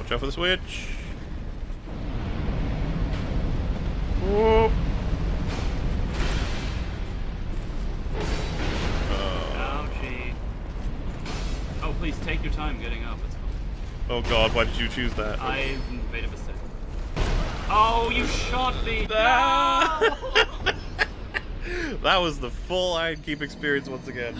Watch out for the switch. Oh. Ouchie. Oh, please take your time getting up. It's fine. Oh god, why did you choose that? I made a mistake. Oh, you shot me! No! That was the full Iron Keep experience once again.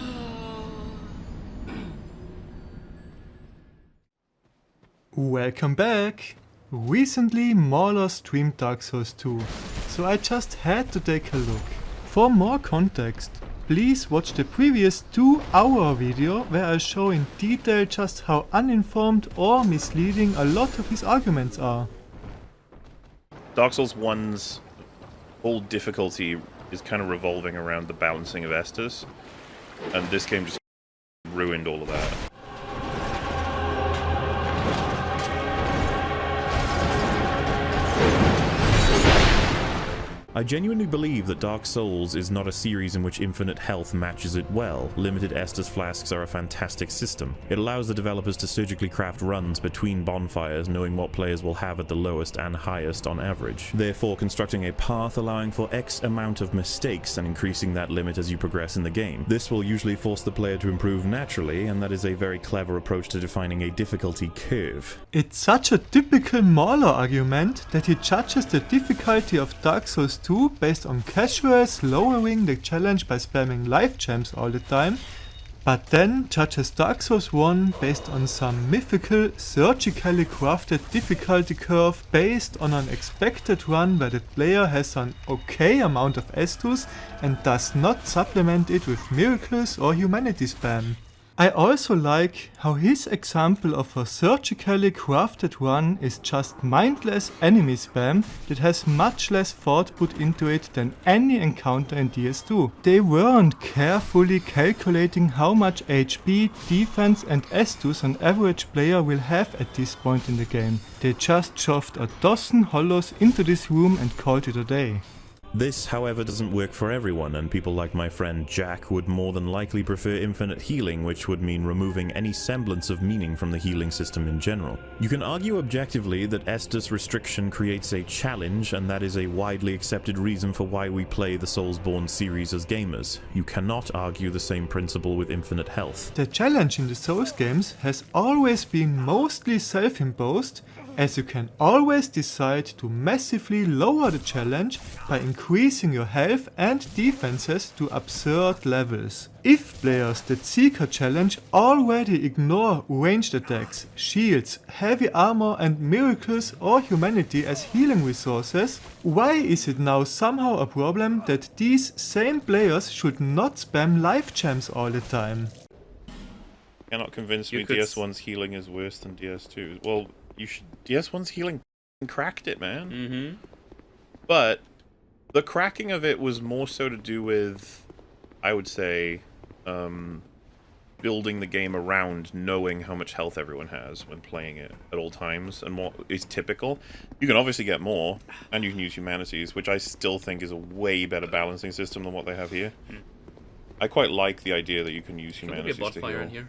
Welcome back! Recently MauLer streamed Dark Souls 2, so I just had to take a look. For more context, please watch the previous 2-hour video where I show in detail just how uninformed or misleading a lot of his arguments are. Dark Souls 1's whole difficulty is kind of revolving around the balancing of Estus, and this game just ruined all of that. I genuinely believe that Dark Souls is not a series in which infinite health matches it well. Limited Estus flasks are a fantastic system. It allows the developers to surgically craft runs between bonfires, knowing what players will have at the lowest and highest on average. Therefore, constructing a path allowing for X amount of mistakes and increasing that limit as you progress in the game. This will usually force the player to improve naturally, and that is a very clever approach to defining a difficulty curve. It's such a typical MauLer argument that he judges the difficulty of Dark Souls 2 based on casuals lowering the challenge by spamming Lifegems all the time, but then judges Dark Souls 1 based on some mythical, surgically crafted difficulty curve based on an expected run where the player has an okay amount of Estus and does not supplement it with miracles or humanity spam. I also like how his example of a surgically crafted run is just mindless enemy spam that has much less thought put into it than any encounter in DS2. They weren't carefully calculating how much HP, defense and Estus an average player will have at this point in the game. They just shoved a dozen hollows into this room and called it a day. This, however, doesn't work for everyone, and people like my friend Jack would more than likely prefer infinite healing, which would mean removing any semblance of meaning from the healing system in general. You can argue objectively that Estus restriction creates a challenge, and that is a widely accepted reason for why we play the Soulsborne series as gamers. You cannot argue the same principle with infinite health. The challenge in the Souls games has always been mostly self-imposed, as you can always decide to massively lower the challenge by increasing your health and defenses to absurd levels. If players that seek a challenge already ignore ranged attacks, shields, heavy armor and miracles or humanity as healing resources, why is it now somehow a problem that these same players should not spam life gems all the time? You cannot convince me DS1's healing is worse than DS2's. Well, DS1's healing cracked it, man. Mm-hmm. But the cracking of it was more so to do with, I would say, building the game around knowing how much health everyone has when playing it at all times, and what is typical. You can obviously get more, and you can use humanities, which I still think is a way better balancing system than what they have here. I quite like the idea that you can use humanities to heal. In here?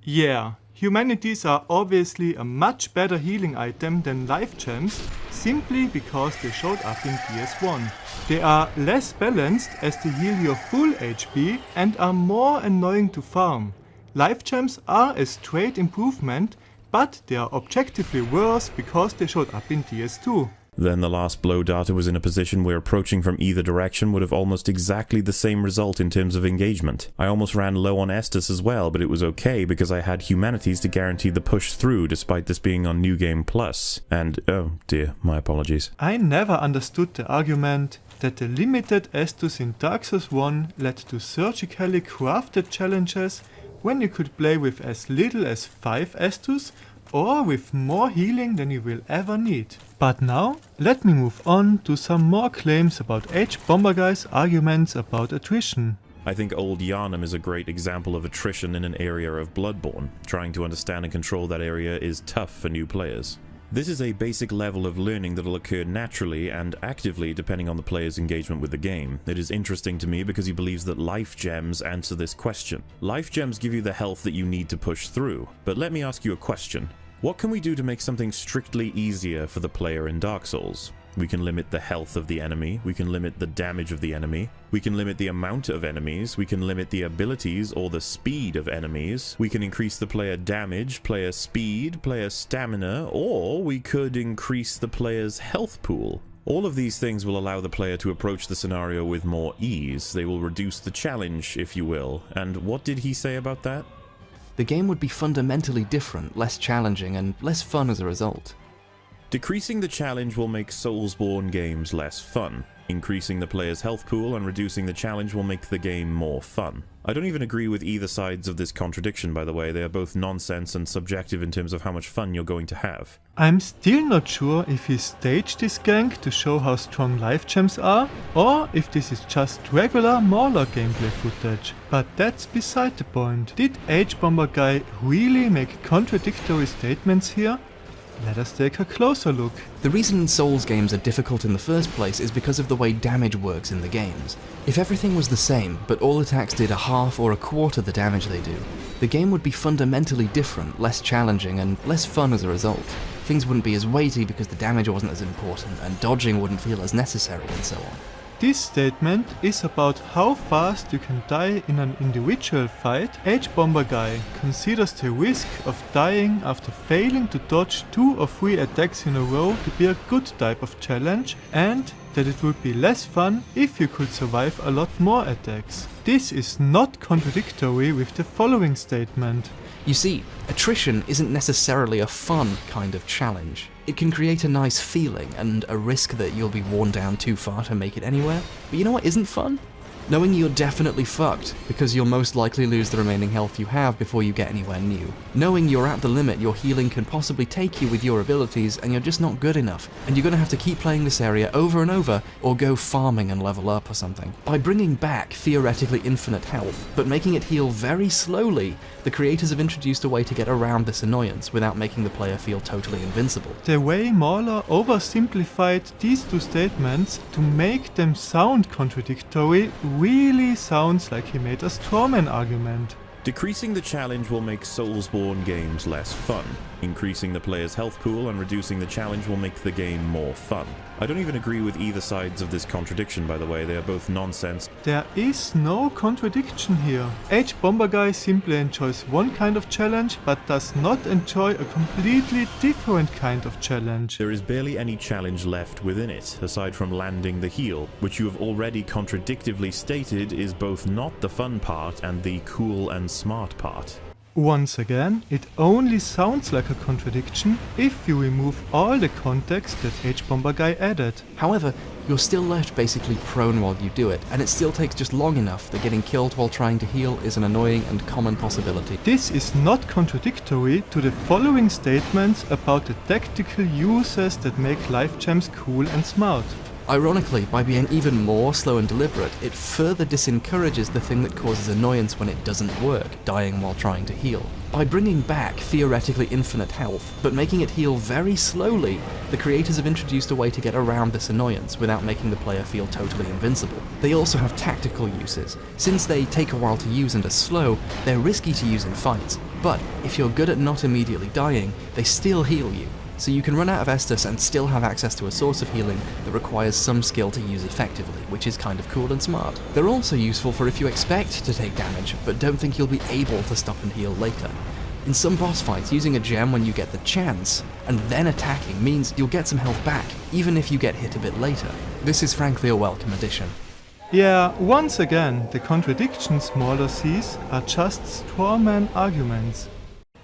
Yeah, humanities are obviously a much better healing item than life gems, simply because they showed up in DS1. They are less balanced as they heal your full HP and are more annoying to farm. Life gems are a straight improvement, but they are objectively worse because they showed up in DS2. Then the last blow data was in a position where approaching from either direction would have almost exactly the same result in terms of engagement. I almost ran low on Estus as well, but it was okay because I had humanities to guarantee the push through despite this being on New Game Plus. And, oh dear, my apologies. I never understood the argument that the limited Estus in Dark Souls 1 led to surgically crafted challenges when you could play with as little as 5 Estus or with more healing than you will ever need. But now, let me move on to some more claims about H-Bomberguy's arguments about attrition. I think old Yharnam is a great example of attrition in an area of Bloodborne. Trying to understand and control that area is tough for new players. This is a basic level of learning that will occur naturally and actively depending on the player's engagement with the game. It is interesting to me because he believes that life gems answer this question. Life gems give you the health that you need to push through. But let me ask you a question. What can we do to make something strictly easier for the player in Dark Souls? We can limit the health of the enemy, we can limit the damage of the enemy, we can limit the amount of enemies, we can limit the abilities or the speed of enemies, we can increase the player damage, player speed, player stamina, or we could increase the player's health pool. All of these things will allow the player to approach the scenario with more ease. They will reduce the challenge, if you will. And what did he say about that? The game would be fundamentally different, less challenging, and less fun as a result. Decreasing the challenge will make Soulsborne games less fun. Increasing the player's health pool and reducing the challenge will make the game more fun. I don't even agree with either sides of this contradiction, by the way. They are both nonsense and subjective in terms of how much fun you're going to have. I'm still not sure if he staged this gank to show how strong Lifegems are, or if this is just regular MauLer gameplay footage. But that's beside the point. Did H-Bomber Guy really make contradictory statements here? Let us take a closer look. The reason Souls games are difficult in the first place is because of the way damage works in the games. If everything was the same, but all attacks did a half or a quarter the damage they do, the game would be fundamentally different, less challenging, and less fun as a result. Things wouldn't be as weighty because the damage wasn't as important, and dodging wouldn't feel as necessary, and so on. This statement is about how fast you can die in an individual fight. H-Bomber Guy considers the risk of dying after failing to dodge 2 or 3 attacks in a row to be a good type of challenge, and that it would be less fun if you could survive a lot more attacks. This is not contradictory with the following statement. You see, attrition isn't necessarily a fun kind of challenge. It can create a nice feeling and a risk that you'll be worn down too far to make it anywhere. But you know what isn't fun? Knowing you're definitely fucked, because you'll most likely lose the remaining health you have before you get anywhere new. Knowing you're at the limit your healing can possibly take you with your abilities and you're just not good enough, and you're gonna have to keep playing this area over and over, or go farming and level up or something. By bringing back theoretically infinite health, but making it heal very slowly, the creators have introduced a way to get around this annoyance without making the player feel totally invincible. The way MauLer oversimplified these two statements to make them sound contradictory really sounds like he made a strawman argument. Decreasing the challenge will make Soulsborne games less fun. Increasing the player's health pool and reducing the challenge will make the game more fun. I don't even agree with either sides of this contradiction, by the way. They are both nonsense. There is no contradiction here. H-Bomber Guy simply enjoys one kind of challenge, but does not enjoy a completely different kind of challenge. There is barely any challenge left within it, aside from landing the heal, which you have already contradictively stated is both not the fun part and the cool and smart part. Once again, it only sounds like a contradiction if you remove all the context that H-Bomber Guy added. However, you're still left basically prone while you do it, and it still takes just long enough that getting killed while trying to heal is an annoying and common possibility. This is not contradictory to the following statements about the tactical uses that make Lifegems cool and smart. Ironically, by being even more slow and deliberate, it further disencourages the thing that causes annoyance when it doesn't work, dying while trying to heal. By bringing back theoretically infinite health, but making it heal very slowly, the creators have introduced a way to get around this annoyance without making the player feel totally invincible. They also have tactical uses. Since they take a while to use and are slow, they're risky to use in fights, but if you're good at not immediately dying, they still heal you. So you can run out of Estus and still have access to a source of healing that requires some skill to use effectively, which is kind of cool and smart. They're also useful for if you expect to take damage, but don't think you'll be able to stop and heal later. In some boss fights, using a gem when you get the chance, and then attacking means you'll get some health back, even if you get hit a bit later. This is frankly a welcome addition. Yeah, once again, the contradictions MauLer sees are just strawman arguments.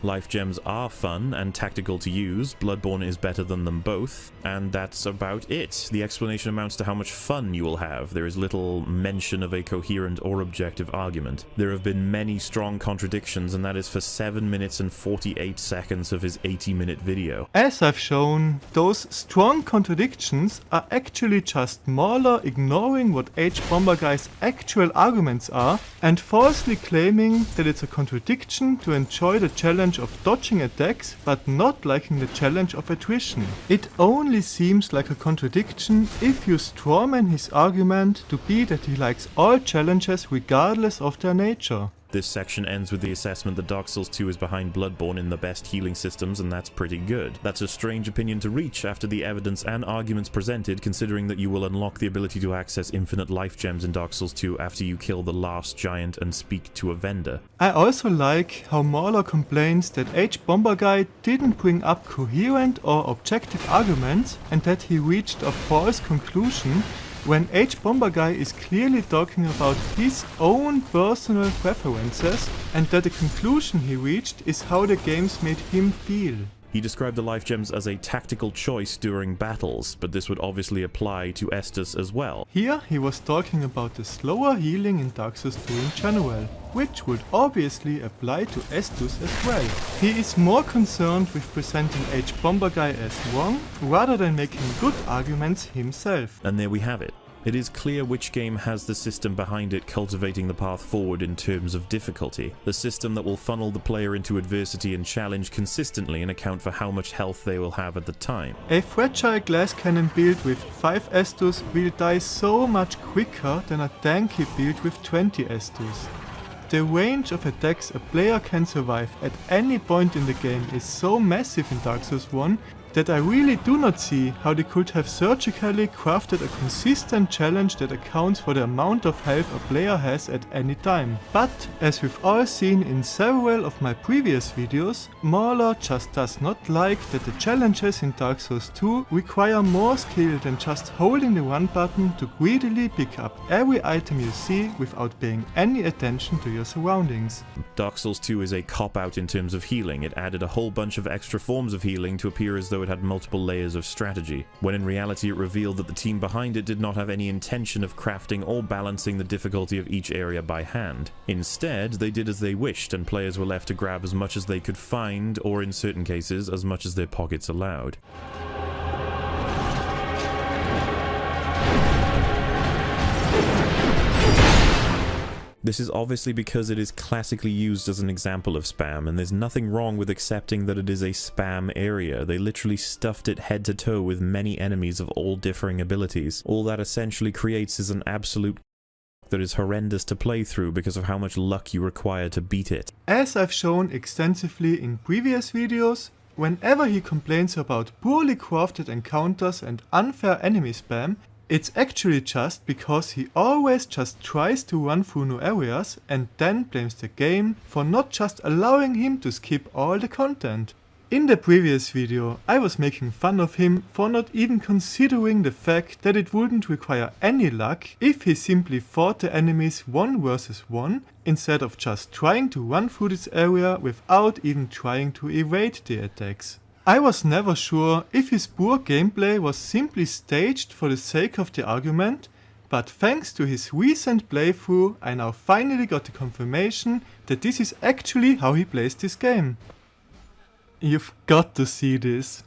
Lifegems are fun and tactical to use, Bloodborne is better than them both, and that's about it. The explanation amounts to how much fun you will have. There is little mention of a coherent or objective argument. There have been many strong contradictions, and that is for 7 minutes and 48 seconds of his 80-minute video. As I've shown, those strong contradictions are actually just MauLer ignoring what H-Bomber Guy's actual arguments are and falsely claiming that it's a contradiction to enjoy the challenge of dodging attacks but not liking the challenge of attrition. It only seems like a contradiction if you strawman his argument to be that he likes all challenges regardless of their nature. This section ends with the assessment that Dark Souls 2 is behind Bloodborne in the best healing systems, and that's pretty good. That's a strange opinion to reach after the evidence and arguments presented, considering that you will unlock the ability to access infinite life gems in Dark Souls 2 after you kill the last giant and speak to a vendor. I also like how MauLer complains that H-Bomber didn't bring up coherent or objective arguments and that he reached a false conclusion when H-Bomber is clearly talking about his own personal preferences and that the conclusion he reached is how the games made him feel. He described the life gems as a tactical choice during battles, but this would obviously apply to Estus as well. Here he was talking about the slower healing in Dark Souls 2 in general, which would obviously apply to Estus as well. He is more concerned with presenting H-Bomber as wrong, rather than making good arguments himself. And there we have it. It is clear which game has the system behind it cultivating the path forward in terms of difficulty. The system that will funnel the player into adversity and challenge consistently and account for how much health they will have at the time. A fragile glass cannon build with 5 Estus will die so much quicker than a tanky build with 20 Estus. The range of attacks a player can survive at any point in the game is so massive in Dark Souls 1 that I really do not see how they could have surgically crafted a consistent challenge that accounts for the amount of health a player has at any time. But, as we've all seen in several of my previous videos, MauLer just does not like that the challenges in Dark Souls 2 require more skill than just holding the run button to greedily pick up every item you see without paying any attention to your surroundings. Dark Souls 2 is a cop-out in terms of healing. It added a whole bunch of extra forms of healing to appear as though it had multiple layers of strategy, when in reality it revealed that the team behind it did not have any intention of crafting or balancing the difficulty of each area by hand. Instead, they did as they wished, and players were left to grab as much as they could find, or in certain cases, as much as their pockets allowed. This is obviously because it is classically used as an example of spam, and there's nothing wrong with accepting that it is a spam area. They literally stuffed it head to toe with many enemies of all differing abilities. All that essentially creates is an absolute that is horrendous to play through because of how much luck you require to beat it. As I've shown extensively in previous videos, whenever he complains about poorly crafted encounters and unfair enemy spam, it's actually just because he always just tries to run through new areas and then blames the game for not just allowing him to skip all the content. In the previous video, I was making fun of him for not even considering the fact that it wouldn't require any luck if he simply fought the enemies 1 versus 1 instead of just trying to run through this area without even trying to evade the attacks. I was never sure if his poor gameplay was simply staged for the sake of the argument, but thanks to his recent playthrough I now finally got the confirmation that this is actually how he plays this game. You've got to see this.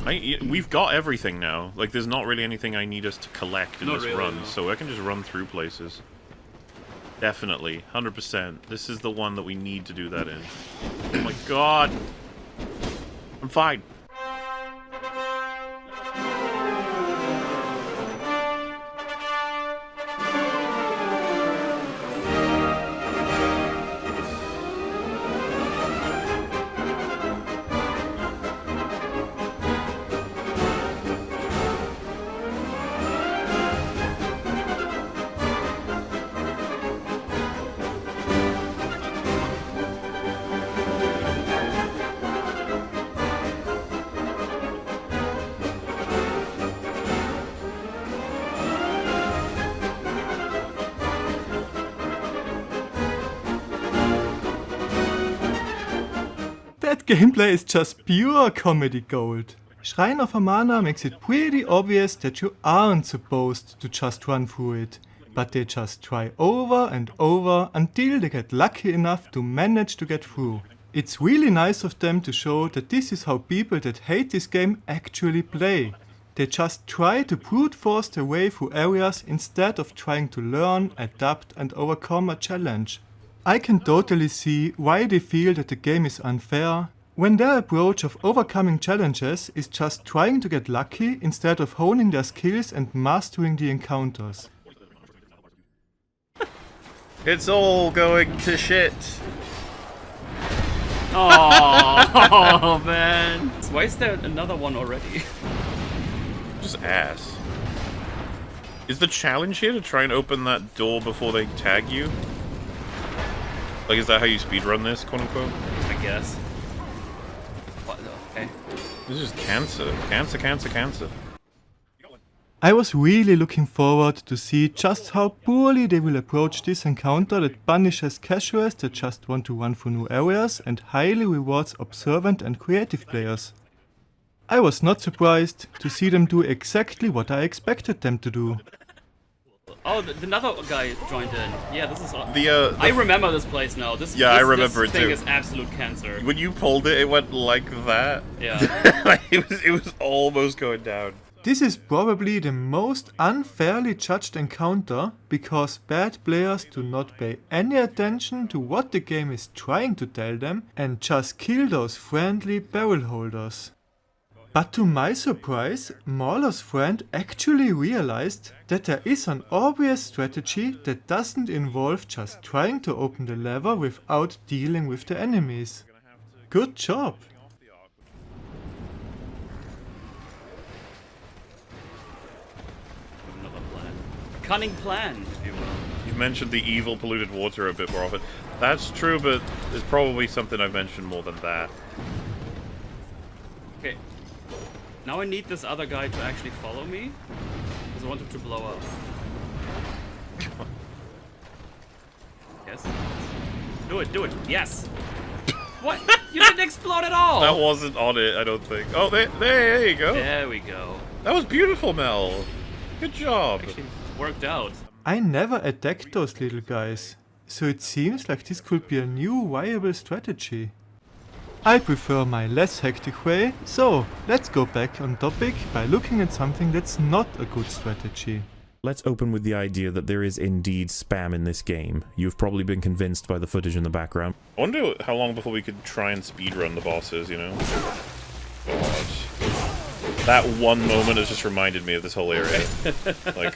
We've got everything now. Like, there's not really anything I need us to collect in Not this really, run, no. so I can just run through places. Definitely, 100%. This is the one that we need to do that in. Oh my god! I'm fine. That gameplay is just pure comedy gold. Shrine of Amana makes it pretty obvious that you aren't supposed to just run through it, but they just try over and over until they get lucky enough to manage to get through. It's really nice of them to show that this is how people that hate this game actually play. They just try to brute force their way through areas instead of trying to learn, adapt and overcome a challenge. I can totally see why they feel that the game is unfair, when their approach of overcoming challenges is just trying to get lucky instead of honing their skills and mastering the encounters. It's all going to shit. Oh man. Why is there another one already? Just ass. Is the challenge here to try and open that door before they tag you? Like, is that how you speedrun this, quote unquote? I guess. What? Okay. This is cancer. Cancer, cancer, cancer. I was really looking forward to see just how poorly they will approach this encounter that punishes casuals that just want to run through new areas and highly rewards observant and creative players. I was not surprised to see them do exactly what I expected them to do. Oh, another guy joined in. Yeah, this is. I remember this place now. I remember this it thing too. is absolute cancer. When you pulled it, it went like that. Yeah. Like, it was almost going down. This is probably the most unfairly judged encounter because bad players do not pay any attention to what the game is trying to tell them and just kill those friendly barrel holders. But to my surprise, MauLer's friend actually realized that there is an obvious strategy that doesn't involve just trying to open the lever without dealing with the enemies. Good job! Another plan. A cunning plan, if you will. You've mentioned the evil polluted water a bit more often. That's true, but there's probably something I've mentioned more than that. Okay. Now I need this other guy to actually follow me, because I want him to blow up. Yes. Do it, yes! What? You didn't explode at all! That wasn't on it, I don't think. Oh, there you go. There we go. That was beautiful, Mel. Good job. Actually worked out. I never attacked those little guys, so it seems like this could be a new viable strategy. I prefer my less hectic way, so let's go back on topic by looking at something that's not a good strategy. Let's open with the idea that there is indeed spam in this game. You've probably been convinced by the footage in the background. I wonder how long before we could try and speedrun the bosses, you know? God. That one moment has just reminded me of this whole area. Like,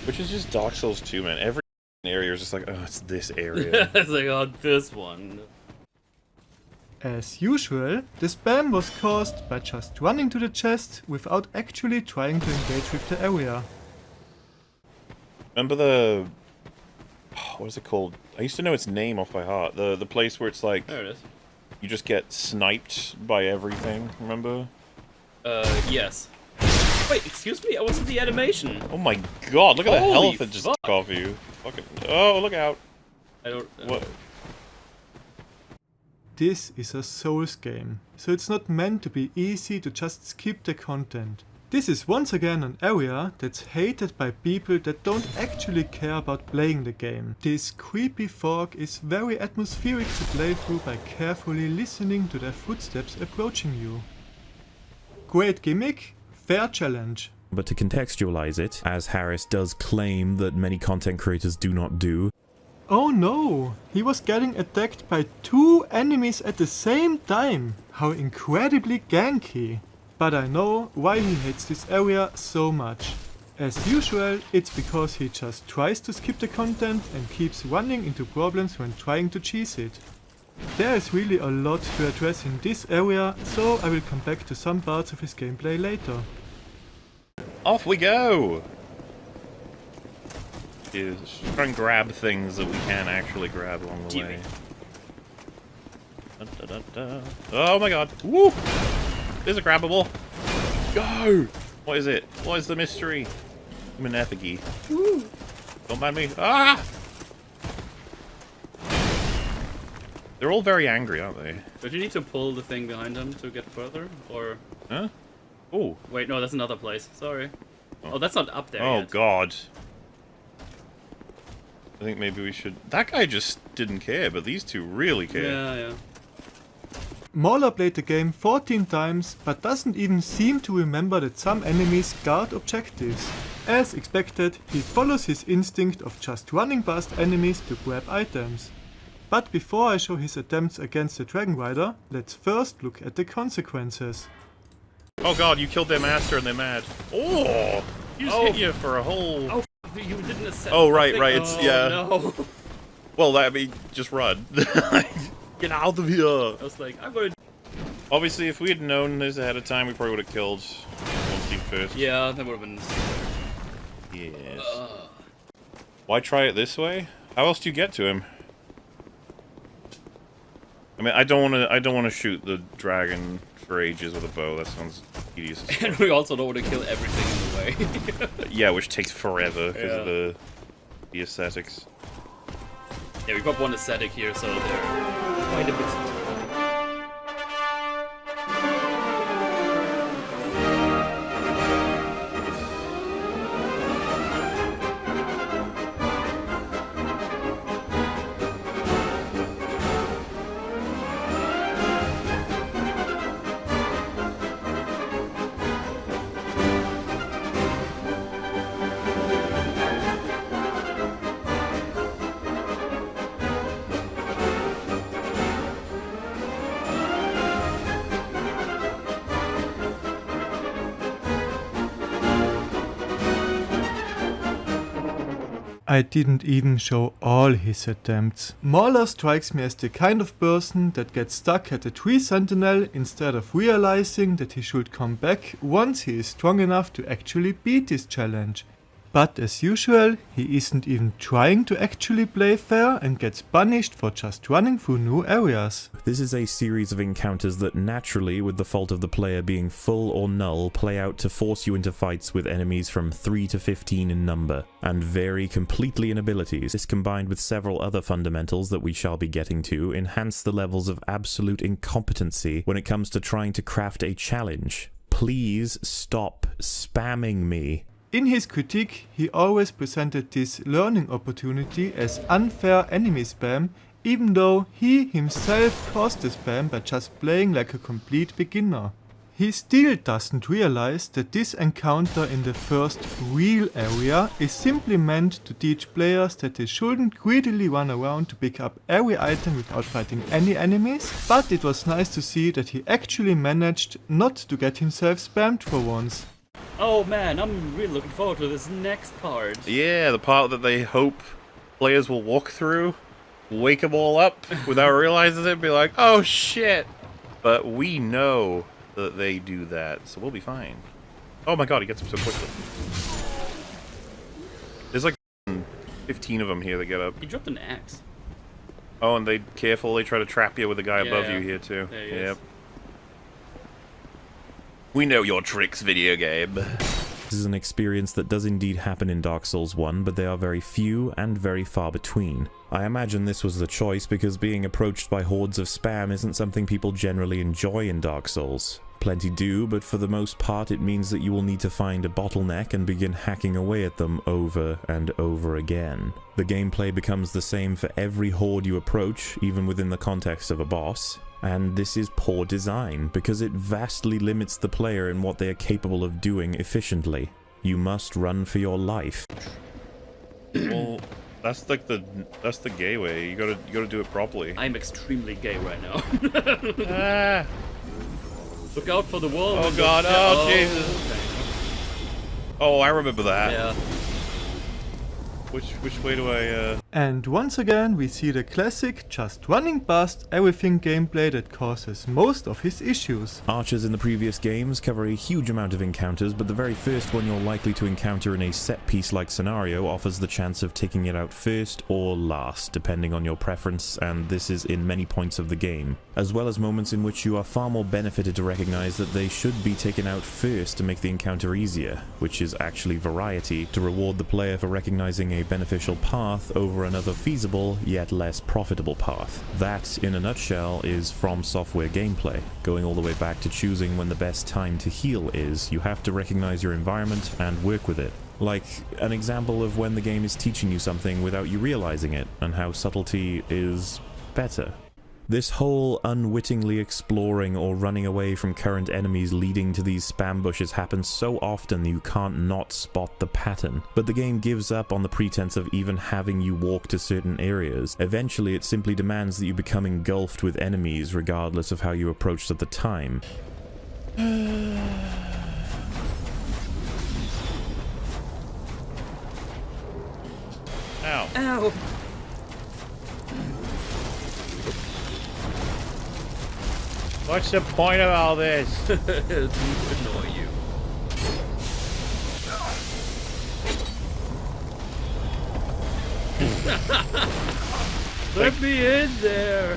which is just Dark Souls 2, man. Every area is just like, oh, it's this area. It's like, oh, this one. As usual, the spam was caused by just running to the chest without actually trying to engage with the area. Remember the... what is it called? I used to know its name off by heart. The place where it's like... There it is. You just get sniped by everything, remember? Yes. Wait, excuse me? I was in the animation. Oh my god, look at the Holy health that just fuck. took off you. Fucking... Oh, look out. I don't... What? This is a Souls game, so it's not meant to be easy to just skip the content. This is once again an area that's hated by people that don't actually care about playing the game. This creepy fog is very atmospheric to play through by carefully listening to their footsteps approaching you. Great gimmick, fair challenge. But to contextualize it, as Harris does claim that many content creators do not do, Oh no, he was getting attacked by 2 enemies at the same time. How incredibly ganky. But I know why he hates this area so much. As usual, it's because he just tries to skip the content and keeps running into problems when trying to cheese it. There is really a lot to address in this area, so I will come back to some parts of his gameplay later. Off we go! Is try and grab things that we can actually grab along the way. Dun, dun, dun, dun. Oh my god! Woo! There's a grabbable. Go! What is it? What is the mystery? Manethigy. Woo! Don't mind me. Ah! They're all very angry, aren't they? Don't you need to pull the thing behind him to get further? Or... Huh? Oh. Wait, no, that's another place. Sorry. Oh, that's not up there Oh yet. god. I think maybe we should... That guy just didn't care, but these two really care. Yeah, yeah. MauLer played the game 14 times, but doesn't even seem to remember that some enemies guard objectives. As expected, he follows his instinct of just running past enemies to grab items. But before I show his attempts against the Dragon Rider, let's first look at the consequences. Oh god, you killed their master and they're mad. Oh! He just hit you for a whole... Oh, You didn't accept. Oh, right, right, it's- yeah. No. Well, I mean, just run. Get out of here. I was like, I'm gonna. Obviously, if we had known this ahead of time, we probably would have killed one team first. Yeah, that would have been. Yes. Why try it this way? How else do you get to him? I mean, I don't want to shoot the dragon for ages with a bow. That sounds tedious. As And fuck. we also don't want to kill everything in the way. Yeah, which takes forever because of Yeah. the aesthetics. Yeah, we got one aesthetic here, so they're quite a bit. I didn't even show all his attempts. MauLer strikes me as the kind of person that gets stuck at the tree sentinel instead of realizing that he should come back once he is strong enough to actually beat this challenge. But as usual, he isn't even trying to actually play fair and gets punished for just running through new areas. This is a series of encounters that naturally, with the fault of the player being full or null, play out to force you into fights with enemies from 3 to 15 in number, and vary completely in abilities. This, combined with several other fundamentals that we shall be getting to, enhance the levels of absolute incompetency when it comes to trying to craft a challenge. Please stop spamming me. In his critique, he always presented this learning opportunity as unfair enemy spam, even though he himself caused the spam by just playing like a complete beginner. He still doesn't realize that this encounter in the first real area is simply meant to teach players that they shouldn't greedily run around to pick up every item without fighting any enemies, but it was nice to see that he actually managed not to get himself spammed for once. Oh man, I'm really looking forward to this next part. Yeah, the part that they hope players will walk through, wake them all up without realizing it, and be like, oh shit! But we know that they do that, so we'll be fine. Oh my god, he gets them so quickly. There's like 15 of them here that get up. He dropped an axe. Oh, and they try to trap you with a guy above Yeah. you here too. There he Yep. is. We know your tricks, video game. This is an experience that does indeed happen in Dark Souls 1, but they are very few and very far between. I imagine this was the choice because being approached by hordes of spam isn't something people generally enjoy in Dark Souls. Plenty do, but for the most part it means that you will need to find a bottleneck and begin hacking away at them over and over again. The gameplay becomes the same for every horde you approach, even within the context of a boss. And this is poor design, because it vastly limits the player in what they are capable of doing efficiently. You must run for your life. Well, that's like the gay way. You gotta do it properly. I'm extremely gay right now. Ah. Look out for the wall. Oh god, oh Jesus. Oh, I remember that. Yeah. Which way do I, And once again we see the classic just running past everything gameplay that causes most of his issues. Archers in the previous games cover a huge amount of encounters, but the very first one you're likely to encounter in a set-piece-like scenario offers the chance of taking it out first or last, depending on your preference, and this is in many points of the game, as well as moments in which you are far more benefited to recognize that they should be taken out first to make the encounter easier, which is actually variety, to reward the player for recognizing a beneficial path over another feasible yet less profitable path. That, in a nutshell, is From Software gameplay. Going all the way back to choosing when the best time to heal is, you have to recognize your environment and work with it. Like an example of when the game is teaching you something without you realizing it, and how subtlety is better. This whole unwittingly exploring or running away from current enemies leading to these spam bushes happens so often that you can't not spot the pattern, but the game gives up on the pretense of even having you walk to certain areas. Eventually it simply demands that you become engulfed with enemies regardless of how you approached at the time. Ow. Ow! What's the point of all this? To annoy you. Let me in there!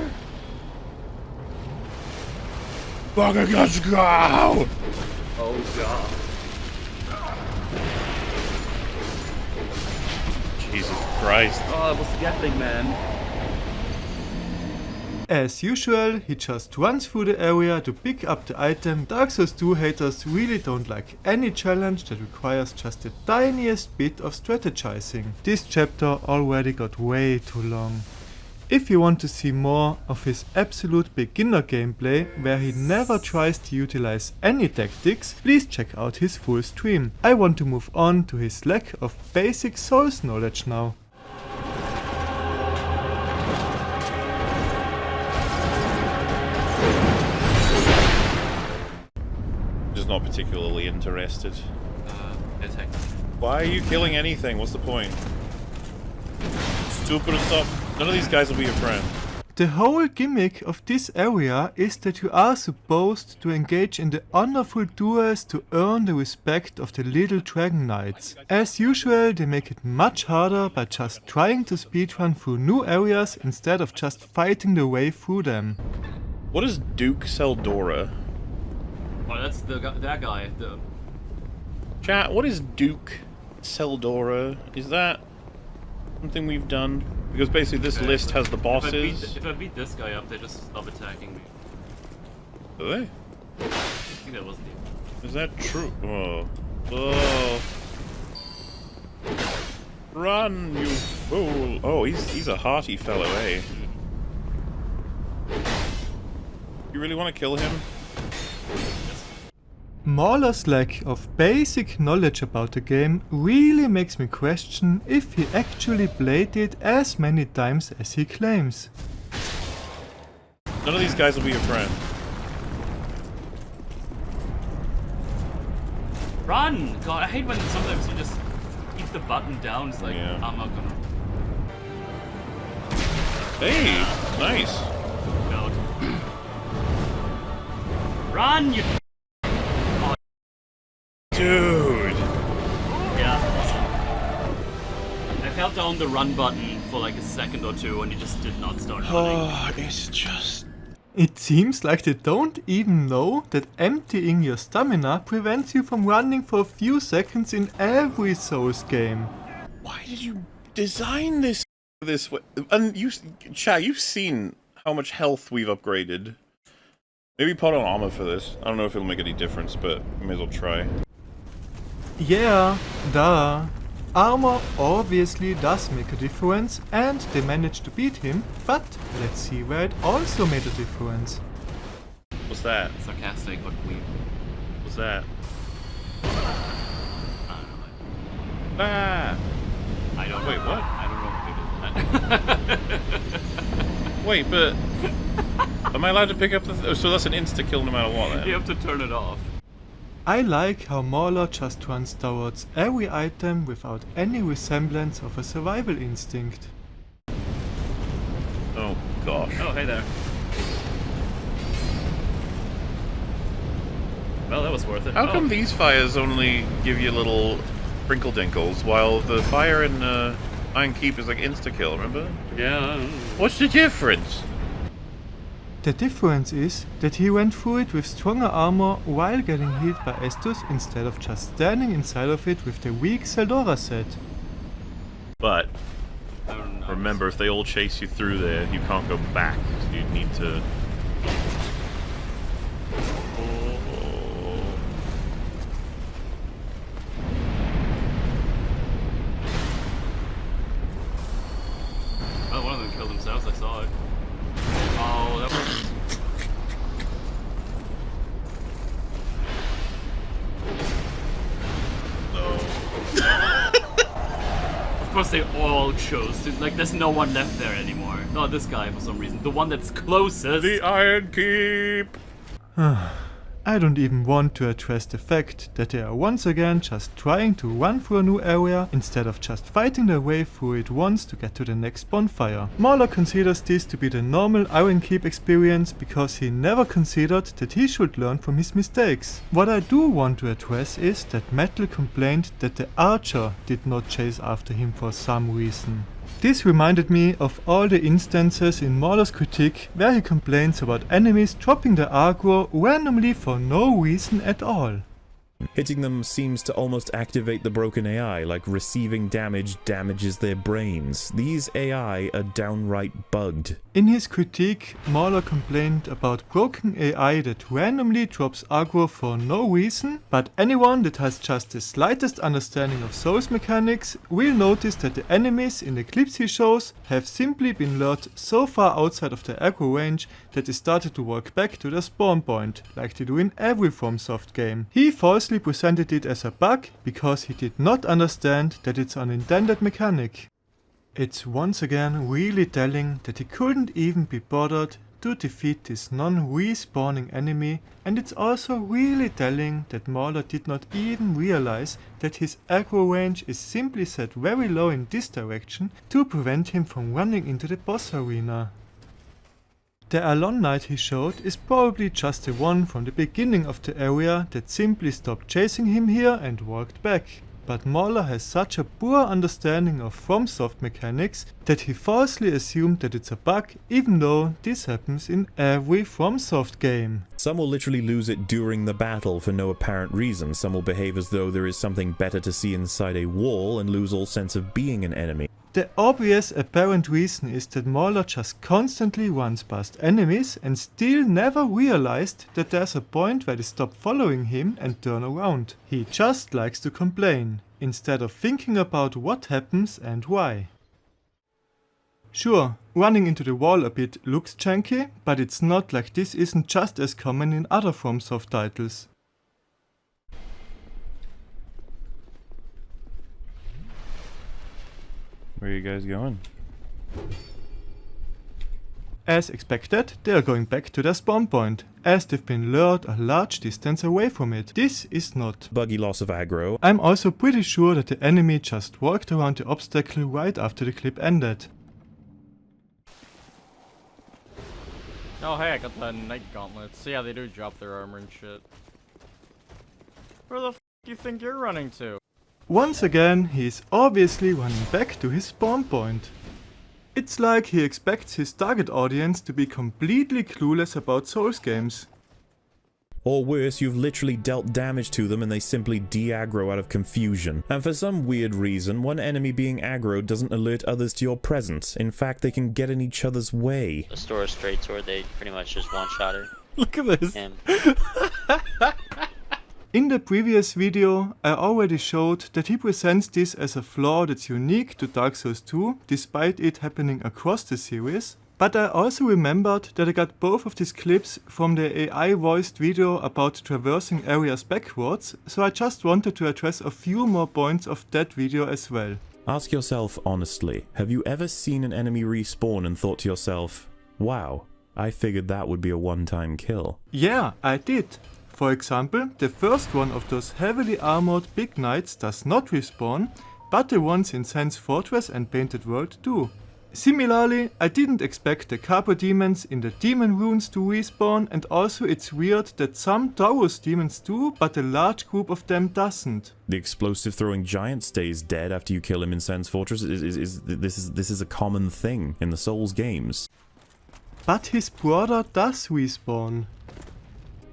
Fucking let's go! Oh god. Jesus Christ. Oh, it was the Gatling man. As usual, he just runs through the area to pick up the item. Dark Souls 2 haters really don't like any challenge that requires just the tiniest bit of strategizing. This chapter already got way too long. If you want to see more of his absolute beginner gameplay, where he never tries to utilize any tactics, please check out his full stream. I want to move on to his lack of basic Souls knowledge now. Just not particularly interested. Attack. Why are you killing anything? What's the point? Stupid stuff. None of these guys will be your friend. The whole gimmick of this area is that you are supposed to engage in the honorful duels to earn the respect of the little dragon knights. As usual, they make it much harder by just trying to speedrun through new areas instead of just fighting the way through them. What is Duke Seldora? Oh, that's that guy. Chat, what is Duke Seldora? Is that something we've done? Because basically this list has the bosses. If I beat this guy up, they just stop attacking me. Do they? I think that wasn't even. Is that true? Oh. Oh. Run, you fool! Oh, he's a hearty fellow, eh? You really want to kill him? MauLer's lack of basic knowledge about the game really makes me question if he actually played it as many times as he claims. None of these guys will be your friend. Run! God, I hate when sometimes you just keep the button down. It's like, Yeah. I'm not gonna. Hey, nice. God. Run, you. Dude. Yeah. I held down the run button for like a second or two and you just did not start running. Oh, it's just... It seems like they don't even know that emptying your stamina prevents you from running for a few seconds in every Souls game. Why did you design this way? And you, chat, you've seen how much health we've upgraded. Maybe put on armor for this. I don't know if it'll make any difference, but may as well try. Yeah, duh. Armor obviously does make a difference, and they managed to beat him, but let's see where it also made a difference. What's that? Sarcastic, but we. What's that? I don't know. Ah! I don't Wait, know. what? I don't know what they did. Wait, but... am I allowed to pick up the... so that's an insta-kill no matter what, then? You have to turn it off. I like how MauLer just runs towards every item without any resemblance of a survival instinct. Oh, gosh. Oh, hey there. Well, that was worth it. How come these fires only give you little sprinkle-dinkles, while the fire in Iron Keep is like insta-kill, remember? Yeah. What's the difference? The difference is that he went through it with stronger armor while getting healed by Estus instead of just standing inside of it with the weak Seldora set. But, I don't know. remember, if they all chase you through there, you can't go back. So you need to... Oh, one of them killed themselves, I saw it. Oh, that was... Of course they all chose to, like, there's no one left there anymore. Not this guy for some reason. The one that's closest. The Iron Keep! I don't even want to address the fact that they are once again just trying to run through a new area instead of just fighting their way through it once to get to the next bonfire. MauLer considers this to be the normal Iron Keep experience because he never considered that he should learn from his mistakes. What I do want to address is that Metal complained that the archer did not chase after him for some reason. This reminded me of all the instances in MauLer's critique where he complains about enemies dropping their aggro randomly for no reason at all. Hitting them seems to almost activate the broken AI, like receiving damage damages their brains. These AI are downright bugged. In his critique, MauLer complained about broken AI that randomly drops aggro for no reason, but anyone that has just the slightest understanding of Souls mechanics will notice that the enemies in the clips he shows have simply been lured so far outside of their aggro range that they started to walk back to their spawn point, like they do in every FromSoft game. He falsely presented it as a bug because he did not understand that it's an intended mechanic. It's once again really telling that he couldn't even be bothered to defeat this non-respawning enemy, and it's also really telling that MauLer did not even realize that his aggro range is simply set very low in this direction to prevent him from running into the boss arena. The Alon Knight he showed is probably just the one from the beginning of the area that simply stopped chasing him here and walked back. But MauLer has such a poor understanding of FromSoft mechanics that he falsely assumed that it's a bug, even though this happens in every FromSoft game. Some will literally lose it during the battle for no apparent reason. Some will behave as though there is something better to see inside a wall and lose all sense of being an enemy. The obvious apparent reason is that MauLer just constantly runs past enemies and still never realized that there's a point where they stop following him and turn around. He just likes to complain, instead of thinking about what happens and why. Sure, running into the wall a bit looks janky, but it's not like this isn't just as common in other FromSoft titles. Where are you guys going? As expected, they are going back to their spawn point, as they've been lured a large distance away from it. This is not Buggy loss of aggro. I'm also pretty sure that the enemy just walked around the obstacle right after the clip ended. Oh hey, I got the Night Gauntlets. So yeah, they do drop their armor and shit. Where the f do you think you're running to? Once again, he is obviously running back to his spawn point. It's like he expects his target audience to be completely clueless about Souls games. Or worse, you've literally dealt damage to them and they simply de-aggro out of confusion. And for some weird reason, one enemy being aggroed doesn't alert others to your presence. In fact, they can get in each other's way. The store straight sword, they pretty much just one-shot her. Look at this! Him. In the previous video, I already showed that he presents this as a flaw that's unique to Dark Souls 2, despite it happening across the series. But I also remembered that I got both of these clips from the AI voiced video about traversing areas backwards, so I just wanted to address a few more points of that video as well. Ask yourself honestly, have you ever seen an enemy respawn and thought to yourself, wow, I figured that would be a one-time kill? Yeah, I did. For example, the first one of those heavily armored big knights does not respawn, but the ones in Sen's Fortress and Painted World do. Similarly, I didn't expect the Carper demons in the demon runes to respawn, and also it's weird that some Taurus demons do, but a large group of them doesn't. The explosive throwing giant stays dead after you kill him in Sen's Fortress. This is a common thing in the Souls games. But his brother does respawn.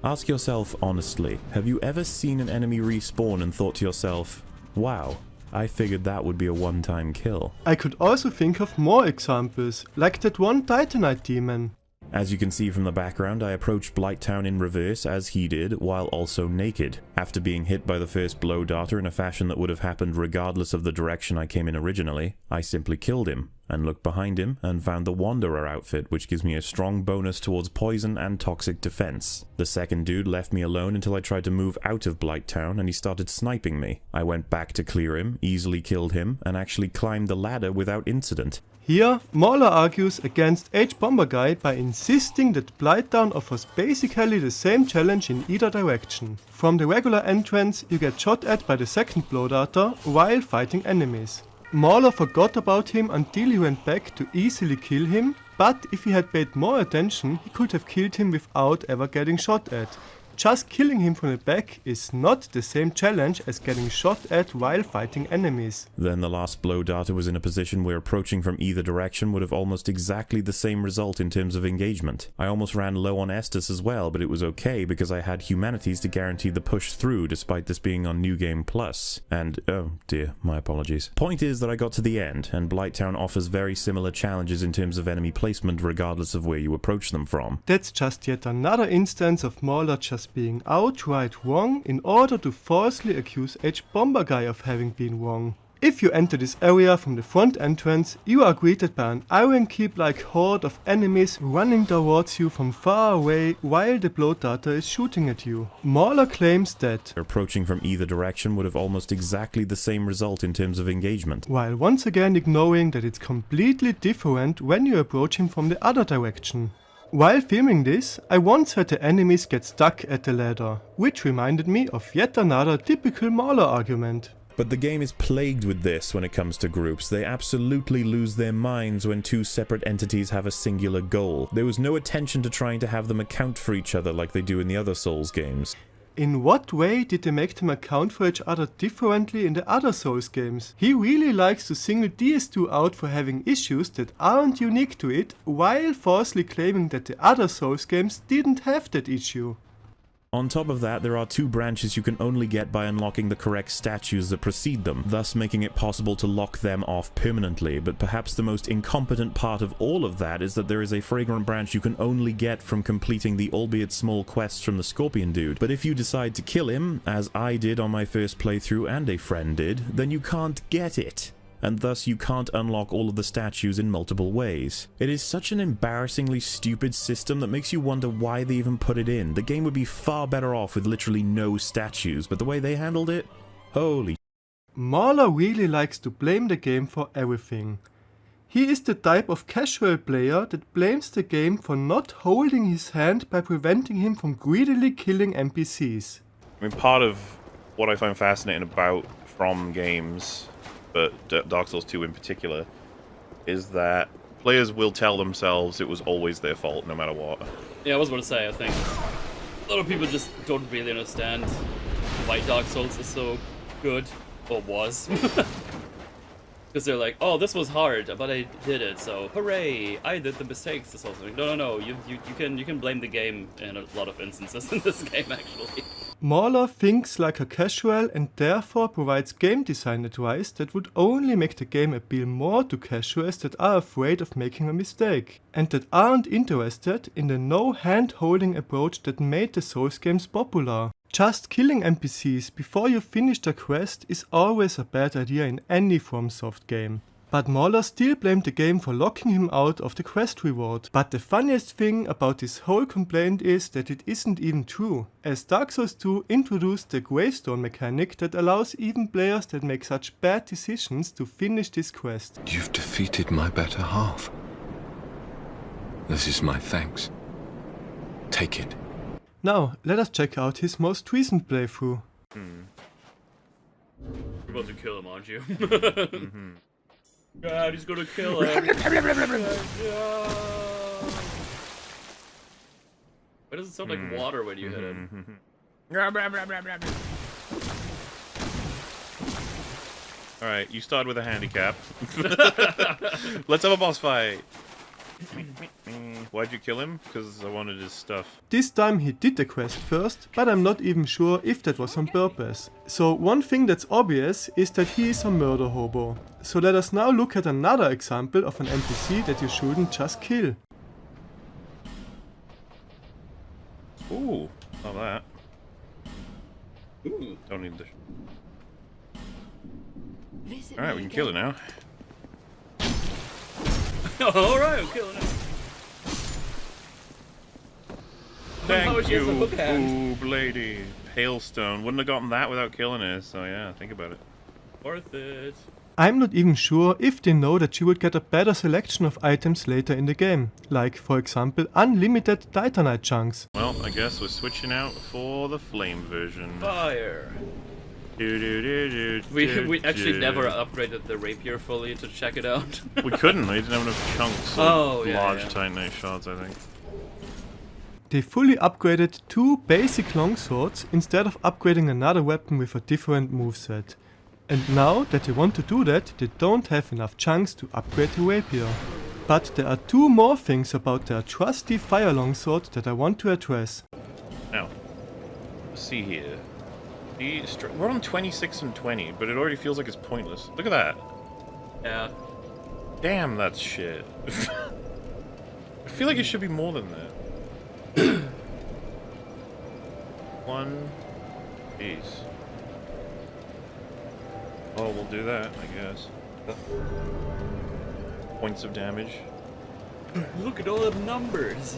Ask yourself honestly, have you ever seen an enemy respawn and thought to yourself, wow, I figured that would be a one-time kill? I could also think of more examples, like that one Titanite demon. As you can see from the background, I approached Blighttown in reverse as he did, while also naked. After being hit by the first blow darter in a fashion that would have happened regardless of the direction I came in originally, I simply killed him, and looked behind him and found the Wanderer outfit, which gives me a strong bonus towards poison and toxic defense. The second dude left me alone until I tried to move out of Blighttown and he started sniping me. I went back to clear him, easily killed him, and actually climbed the ladder without incident. Here, MauLer argues against H-Bomber Guy by insisting that Blightdown offers basically the same challenge in either direction. From the regular entrance, you get shot at by the second blow data while fighting enemies. MauLer forgot about him until he went back to easily kill him, but if he had paid more attention, he could have killed him without ever getting shot at. Just killing him from the back is not the same challenge as getting shot at while fighting enemies. Then the last blow data was in a position where approaching from either direction would have almost exactly the same result in terms of engagement. I almost ran low on Estus as well, but it was okay because I had Humanities to guarantee the push through despite this being on New Game Plus. And, oh dear, my apologies. Point is that I got to the end, and Blighttown offers very similar challenges in terms of enemy placement regardless of where you approach them from. That's just yet another instance of MauLer just being outright wrong in order to falsely accuse H-Bomber Guy of having been wrong. If you enter this area from the front entrance, you are greeted by an Iron Keep-like horde of enemies running towards you from far away while the blow data is shooting at you. MauLer claims that Approaching from either direction would have almost exactly the same result in terms of engagement. while once again ignoring that it's completely different when you approach him from the other direction. While filming this, I once had the enemies get stuck at the ladder, which reminded me of yet another typical MauLer argument. But the game is plagued with this when it comes to groups. They absolutely lose their minds when two separate entities have a singular goal. There was no attention to trying to have them account for each other like they do in the other Souls games. In what way did they make them account for each other differently in the other Souls games? He really likes to single these two out for having issues that aren't unique to it, while falsely claiming that the other Souls games didn't have that issue. On top of that, there are two branches you can only get by unlocking the correct statues that precede them, thus making it possible to lock them off permanently. But perhaps the most incompetent part of all of that is that there is a fragrant branch you can only get from completing the albeit small quests from the Scorpion Dude. But if you decide to kill him, as I did on my first playthrough and a friend did, then you can't get it. And thus you can't unlock all of the statues in multiple ways. It is such an embarrassingly stupid system that makes you wonder why they even put it in. The game would be far better off with literally no statues, but the way they handled it? Holy. MauLer really likes to blame the game for everything. He is the type of casual player that blames the game for not holding his hand by preventing him from greedily killing NPCs. I mean, part of what I find fascinating about From games, but Dark Souls 2 in particular, is that players will tell themselves it was always their fault, no matter what. Yeah, I was about to say, I think a lot of people just don't really understand why Dark Souls is so good, or was. Because they're like, oh, this was hard, but I did it, so hooray! I did the mistakes. This whole thing. No. You can blame the game in a lot of instances in this game, actually. MauLer thinks like a casual and therefore provides game design advice that would only make the game appeal more to casuals that are afraid of making a mistake, and that aren't interested in the no hand-holding approach that made the Souls games popular. Just killing NPCs before you finish the quest is always a bad idea in any FromSoft game. But MauLer still blamed the game for locking him out of the quest reward. But the funniest thing about this whole complaint is that it isn't even true, as Dark Souls 2 introduced the gravestone mechanic that allows even players that make such bad decisions to finish this quest. You've defeated my better half. This is my thanks. Take it. Now, let us check out his most recent playthrough. You're about to kill him, aren't you? God, he's gonna kill him. Why does it sound like water when you hit him? Alright, you start with a handicap. Let's have a boss fight. Why'd you kill him? Because I wanted his stuff. This time he did the quest first, but I'm not even sure if that was on purpose. So one thing that's obvious is that he is a murder hobo. So let us now look at another example of an NPC that you shouldn't just kill. Ooh, not that. Ooh. Don't need this. Alright, we can kill it now. Alright, I'm killing him. Thank she has a you, hook hand. ooh, lady. Hailstone. Wouldn't have gotten that without killing it, so yeah, think about it. Worth it. I'm not even sure if they know that you would get a better selection of items later in the game, like for example unlimited Titanite chunks. Well, I guess we're switching out for the flame version. Fire. We actually never upgraded the rapier fully to check it out. We couldn't. We didn't have enough chunks. Of large Titanite shards, I think. They fully upgraded 2 basic longswords instead of upgrading another weapon with a different moveset. And now that they want to do that, they don't have enough chunks to upgrade the rapier. But there are 2 more things about their trusty fire longsword that I want to address. Now, let's see here. We're on 26 and 20, but it already feels like it's pointless. Look at that. Yeah. Damn, that's shit. I feel like it should be more than that. 1 piece. Oh, we'll do that, I guess. Points of damage. Look at all the numbers.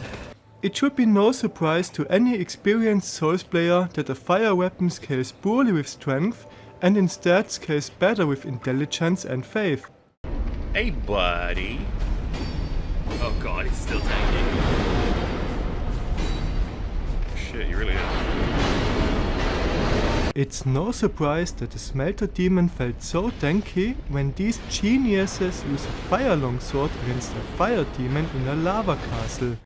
It should be no surprise to any experienced Souls player that a fire weapon scales poorly with strength and instead scales better with intelligence and faith. Hey, buddy. Oh god, he's still tanking. Shit, he really is. It's no surprise that the Smelter Demon felt so tanky when these geniuses use a fire longsword against a fire demon in a lava castle.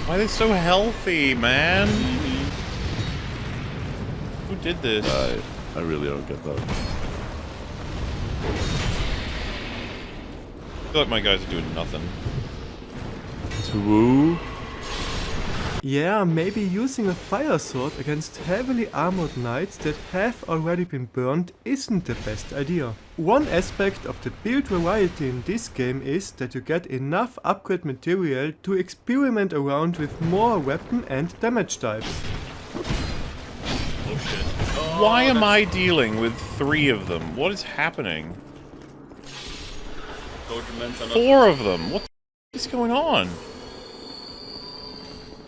Why are they so healthy, man? Who did this? I really don't get that. I feel like my guys are doing nothing. Woo? Yeah, maybe using a fire sword against heavily armored knights that have already been burned isn't the best idea. One aspect of the build variety in this game is that you get enough upgrade material to experiment around with more weapon and damage types. Oh shit. Why am I dealing with 3 of them? What is happening? Soldiermen's are not 4 of them! What the is going on?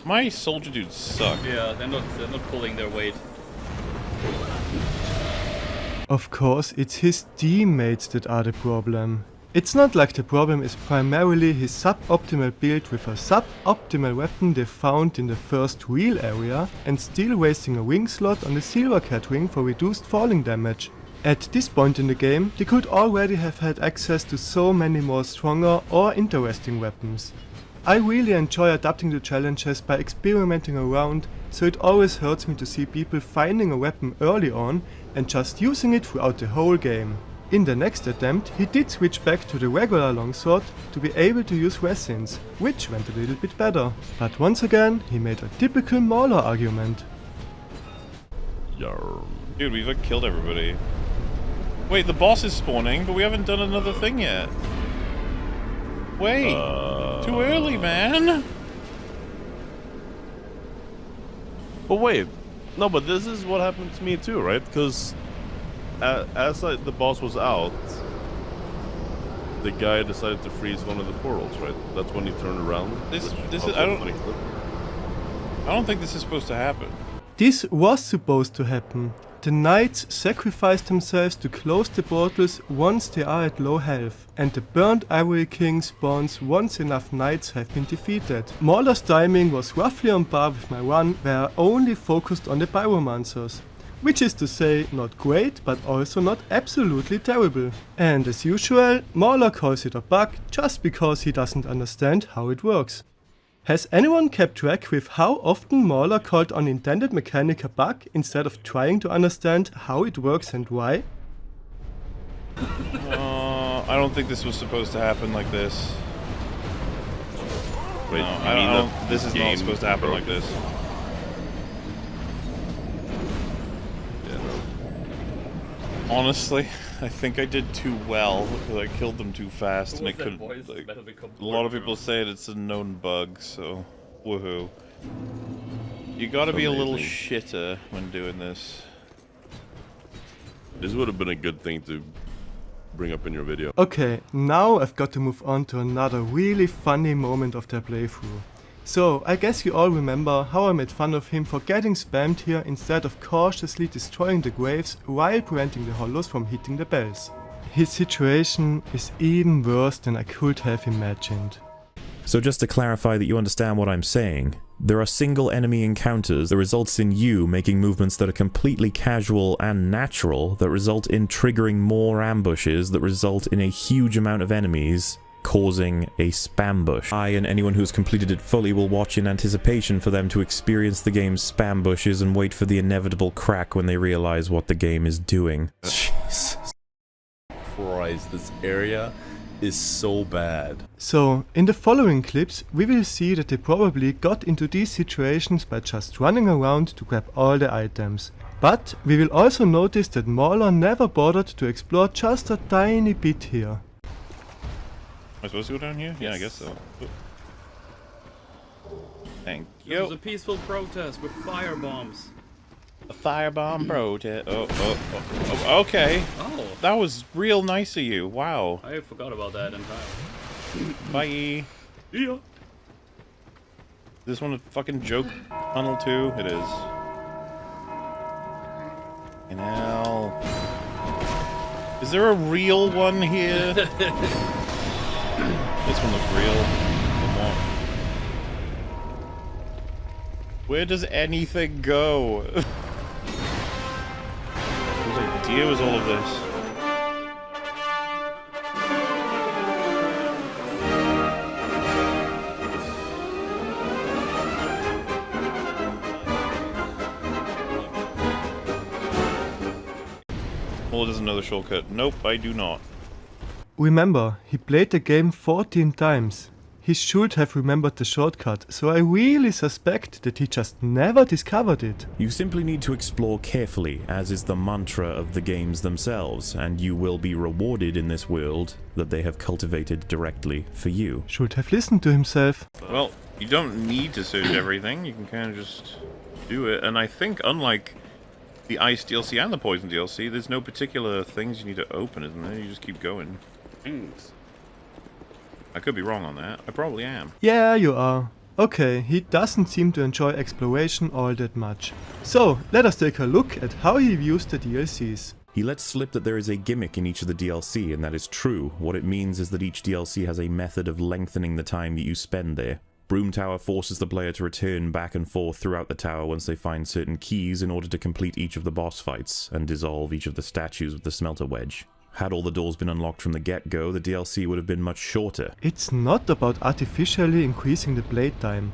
My soldier dudes suck. Yeah, they're not pulling their weight. Of course, it's his teammates that are the problem. It's not like the problem is primarily his suboptimal build with a suboptimal weapon they found in the first real area and still wasting a wing slot on the Silver Cat wing for reduced falling damage. At this point in the game, they could already have had access to so many more stronger or interesting weapons. I really enjoy adapting to challenges by experimenting around, so it always hurts me to see people finding a weapon early on and just using it throughout the whole game. In the next attempt, he did switch back to the regular longsword to be able to use resins, which went a little bit better. But once again, he made a typical MauLer argument. Yarr. Dude, we've like killed everybody. Wait, the boss is spawning, but we haven't done another thing yet. Wait, too early, man. But wait, no, but this is what happened to me too, right? Because as the boss was out, the guy decided to freeze one of the portals, right? That's when he turned around. This is I don't think this is supposed to happen. This was supposed to happen. The knights sacrifice themselves to close the portals once they are at low health, and the Burnt Ivory King spawns once enough knights have been defeated. MauLer's timing was roughly on par with my run, where I only focused on the Pyromancers. Which is to say, not great, but also not absolutely terrible. And as usual, MauLer calls it a bug just because he doesn't understand how it works. Has anyone kept track with how often MauLer called unintended mechanic a bug instead of trying to understand how it works and why? I don't think this was supposed to happen like this. Wait, No, you mean that this is not supposed to happen like this. Yeah, no. Honestly, I think I did too well because I killed them too fast and I couldn't. Like, a lot of people say it's a known bug, so woohoo. You gotta be a little Amazing. shitter when doing this. This would have been a good thing to bring up in your video. Okay, now I've got to move on to another really funny moment of their playthrough. So, I guess you all remember how I made fun of him for getting spammed here instead of cautiously destroying the graves while preventing the hollows from hitting the bells. His situation is even worse than I could have imagined. So just to clarify that you understand what I'm saying, there are single enemy encounters that results in you making movements that are completely casual and natural that result in triggering more ambushes that result in a huge amount of enemies causing a spam bush. I and anyone who's completed it fully will watch in anticipation for them to experience the game's spam bushes and wait for the inevitable crack when they realize what the game is doing. Jesus Christ, this area is so bad. So, in the following clips, we will see that they probably got into these situations by just running around to grab all the items. But we will also notice that MauLer never bothered to explore just a tiny bit here. Am I supposed to go down here? Yeah, I guess so. Thank It you. was a peaceful protest with fire bombs. A firebomb protest. Okay. Oh, That was real nice of you. Wow. I forgot about that entirely. Bye. Yeah. Is this one a fucking joke tunnel too? It is. And hell. Is there a real one here? This one looks real. Where does anything go? Whose idea was all of this? Well, there's another shortcut. Nope, I do not. Remember, he played the game 14 times. He should have remembered the shortcut, so I really suspect that he just never discovered it. You simply need to explore carefully, as is the mantra of the games themselves, and you will be rewarded in this world that they have cultivated directly for you. Should have listened to himself. Well, you don't need to search everything. You can kind of just do it. And I think, unlike the Ice DLC and the Poison DLC, there's no particular things you need to open, isn't there? You just keep going. Thanks. I could be wrong on that. I probably am. Yeah, you are. Okay, he doesn't seem to enjoy exploration all that much. So, let us take a look at how he views the DLCs. He lets slip that there is a gimmick in each of the DLC, and that is true. What it means is that each DLC has a method of lengthening the time that you spend there. Broom Tower forces the player to return back and forth throughout the tower once they find certain keys in order to complete each of the boss fights, and dissolve each of the statues with the smelter wedge. Had all the doors been unlocked from the get-go, the DLC would have been much shorter. It's not about artificially increasing the playtime.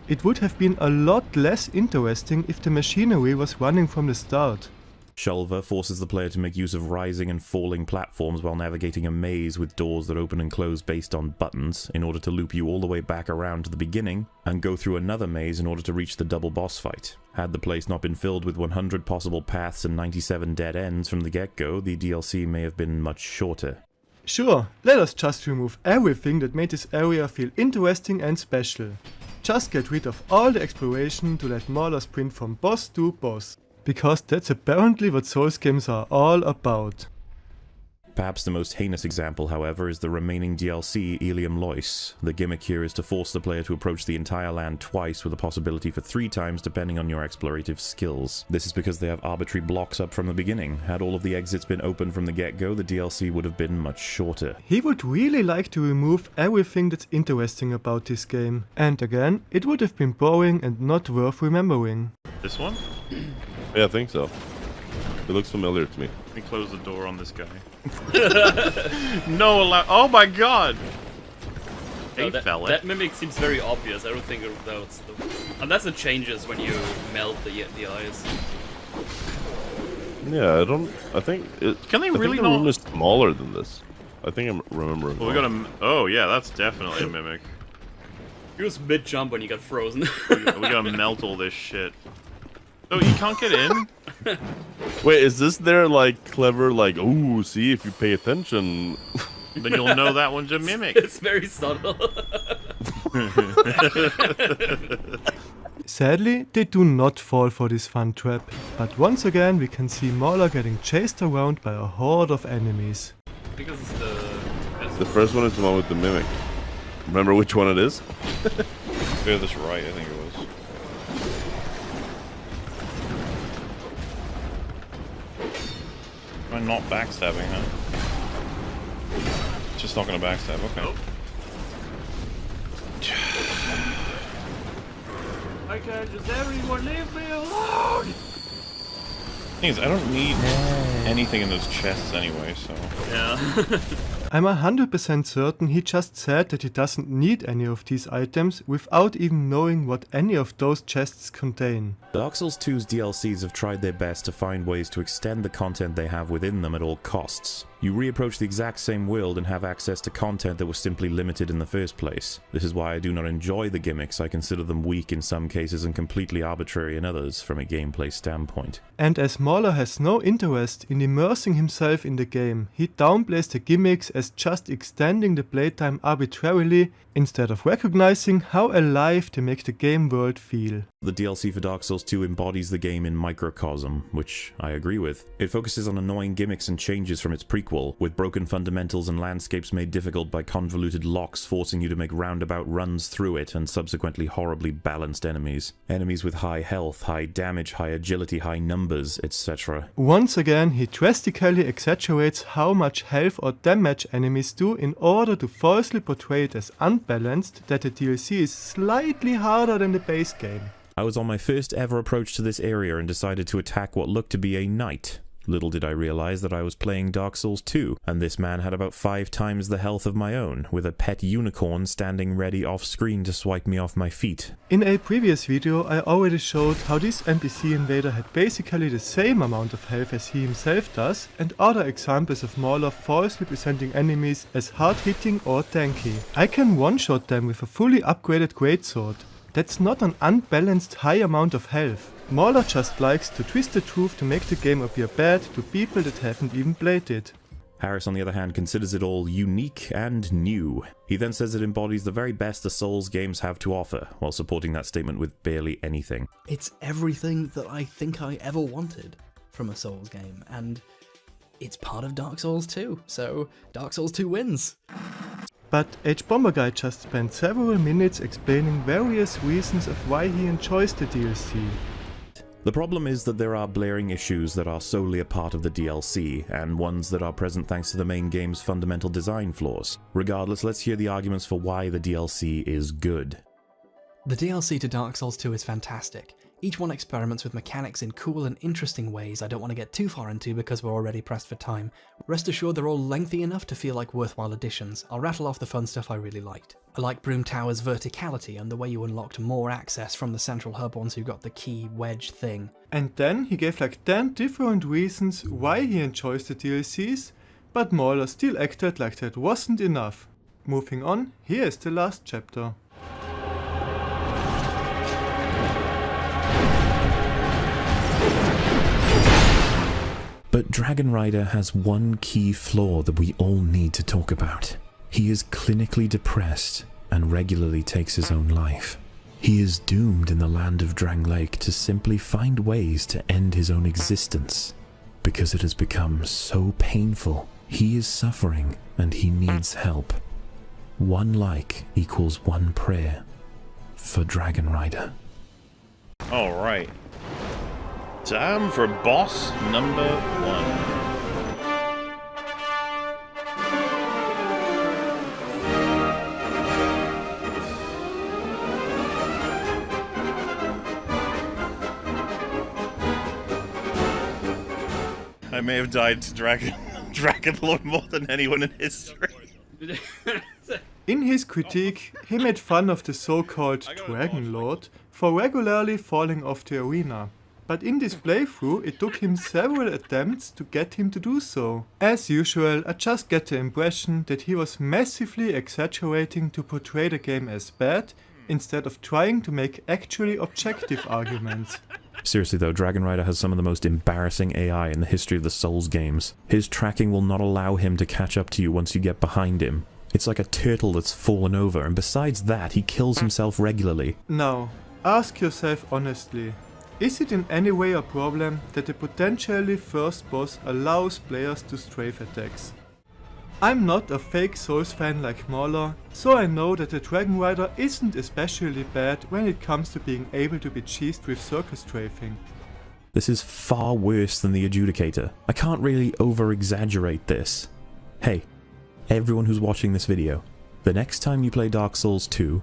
It would have been a lot less interesting if the machinery was running from the start. Shulver forces the player to make use of rising and falling platforms while navigating a maze with doors that open and close based on buttons in order to loop you all the way back around to the beginning and go through another maze in order to reach the double boss fight. Had the place not been filled with 100 possible paths and 97 dead ends from the get-go, the DLC may have been much shorter. Sure, let us just remove everything that made this area feel interesting and special. Just get rid of all the exploration to let MauLer sprint from boss to boss. Because that's apparently what Souls games are all about. Perhaps the most heinous example, however, is the remaining DLC, Ilium Lois. The gimmick here is to force the player to approach the entire land twice with a possibility for 3 times depending on your explorative skills. This is because they have arbitrary blocks up from the beginning. Had all of the exits been open from the get-go, the DLC would have been much shorter. He would really like to remove everything that's interesting about this game. And again, it would have been boring and not worth remembering. This one? Yeah, I think so. It looks familiar to me. Let me close the door on this guy. No, oh my god! Hey, fella. That mimic seems very obvious. I don't think that's the... Unless it changes when you melt the eyes. Yeah, I think it... Can they really the room is smaller than this. I think I'm remembering. Well, we got a... Oh, yeah, that's definitely a mimic. He was mid-jump when he got frozen. we gotta melt all this shit. Oh, you can't get in? Wait, is this their, like, clever, like, ooh, see, if you pay attention... Then you'll know that one's a mimic. It's very subtle. Sadly, they do not fall for this fun trap. But once again, we can see MauLer getting chased around by a horde of enemies. Because it's the first one is the one with the mimic. Remember which one it is? Furthest right, I think it was. Am I not backstabbing, huh? Just not gonna backstab, okay. Nope. Okay, just everyone leave me alone! Thing is, I don't need anything in those chests anyway, so... Yeah. I'm 100% certain he just said that he doesn't need any of these items without even knowing what any of those chests contain. Dark Souls 2's DLCs have tried their best to find ways to extend the content they have within them at all costs. You reapproach the exact same world and have access to content that was simply limited in the first place. This is why I do not enjoy the gimmicks. I consider them weak in some cases and completely arbitrary in others from a gameplay standpoint. And as MauLer has no interest in immersing himself in the game, he downplays the gimmicks as just extending the playtime arbitrarily, instead of recognizing how alive they make the game world feel. The DLC for Dark Souls 2 embodies the game in microcosm, which I agree with. It focuses on annoying gimmicks and changes from its prequel, with broken fundamentals and landscapes made difficult by convoluted locks forcing you to make roundabout runs through it, and subsequently horribly balanced enemies. Enemies with high health, high damage, high agility, high numbers, etc. Once again, he drastically exaggerates how much health or damage enemies do in order to falsely portray it as unbalanced that the DLC is slightly harder than the base game. I was on my first ever approach to this area and decided to attack what looked to be a knight. Little did I realize that I was playing Dark Souls 2, and this man had about 5 times the health of my own, with a pet unicorn standing ready off screen to swipe me off my feet. In a previous video I already showed how this NPC invader had basically the same amount of health as he himself does, and other examples of MauLer falsely presenting enemies as hard hitting or tanky. I can one-shot them with a fully upgraded greatsword. That's not an unbalanced high amount of health. MauLer just likes to twist the truth to make the game appear bad to people that haven't even played it. Harris, on the other hand, considers it all unique and new. He then says it embodies the very best the Souls games have to offer, while supporting that statement with barely anything. It's everything that I think I ever wanted from a Souls game, and it's part of Dark Souls 2, so Dark Souls 2 wins. But H-Bomber just spent several minutes explaining various reasons of why he enjoys the DLC. The problem is that there are blaring issues that are solely a part of the DLC, and ones that are present thanks to the main game's fundamental design flaws. Regardless, let's hear the arguments for why the DLC is good. The DLC to Dark Souls 2 is fantastic. Each one experiments with mechanics in cool and interesting ways I don't want to get too far into because we're already pressed for time. Rest assured they're all lengthy enough to feel like worthwhile additions. I'll rattle off the fun stuff I really liked. I like Broom Tower's verticality and the way you unlocked more access from the central hub once you got the key wedge thing. And then he gave like 10 different reasons why he enjoys the DLCs, but MauLer still acted like that wasn't enough. Moving on, here's the last chapter. But Dragon Rider has one key flaw that we all need to talk about. He is clinically depressed and regularly takes his own life. He is doomed in the land of Drang Lake to simply find ways to end his own existence, because it has become so painful. He is suffering and he needs help. 1 like equals 1 prayer for Dragon Rider. Alright. Time for boss number 1. I may have died to Dragon Lord more than anyone in history. In his critique, he made fun of the so-called Dragon Lord for regularly falling off the arena. But in this playthrough, it took him several attempts to get him to do so. As usual, I just get the impression that he was massively exaggerating to portray the game as bad, instead of trying to make actually objective arguments. Seriously though, Dragon Rider has some of the most embarrassing AI in the history of the Souls games. His tracking will not allow him to catch up to you once you get behind him. It's like a turtle that's fallen over, and besides that, he kills himself regularly. Now, ask yourself honestly, is it in any way a problem that the potentially first boss allows players to strafe attacks? I'm not a fake Souls fan like MauLer, so I know that the Dragon Rider isn't especially bad when it comes to being able to be cheesed with circle strafing. This is far worse than the Adjudicator. I can't really over-exaggerate this. Hey, everyone who's watching this video, the next time you play Dark Souls 2,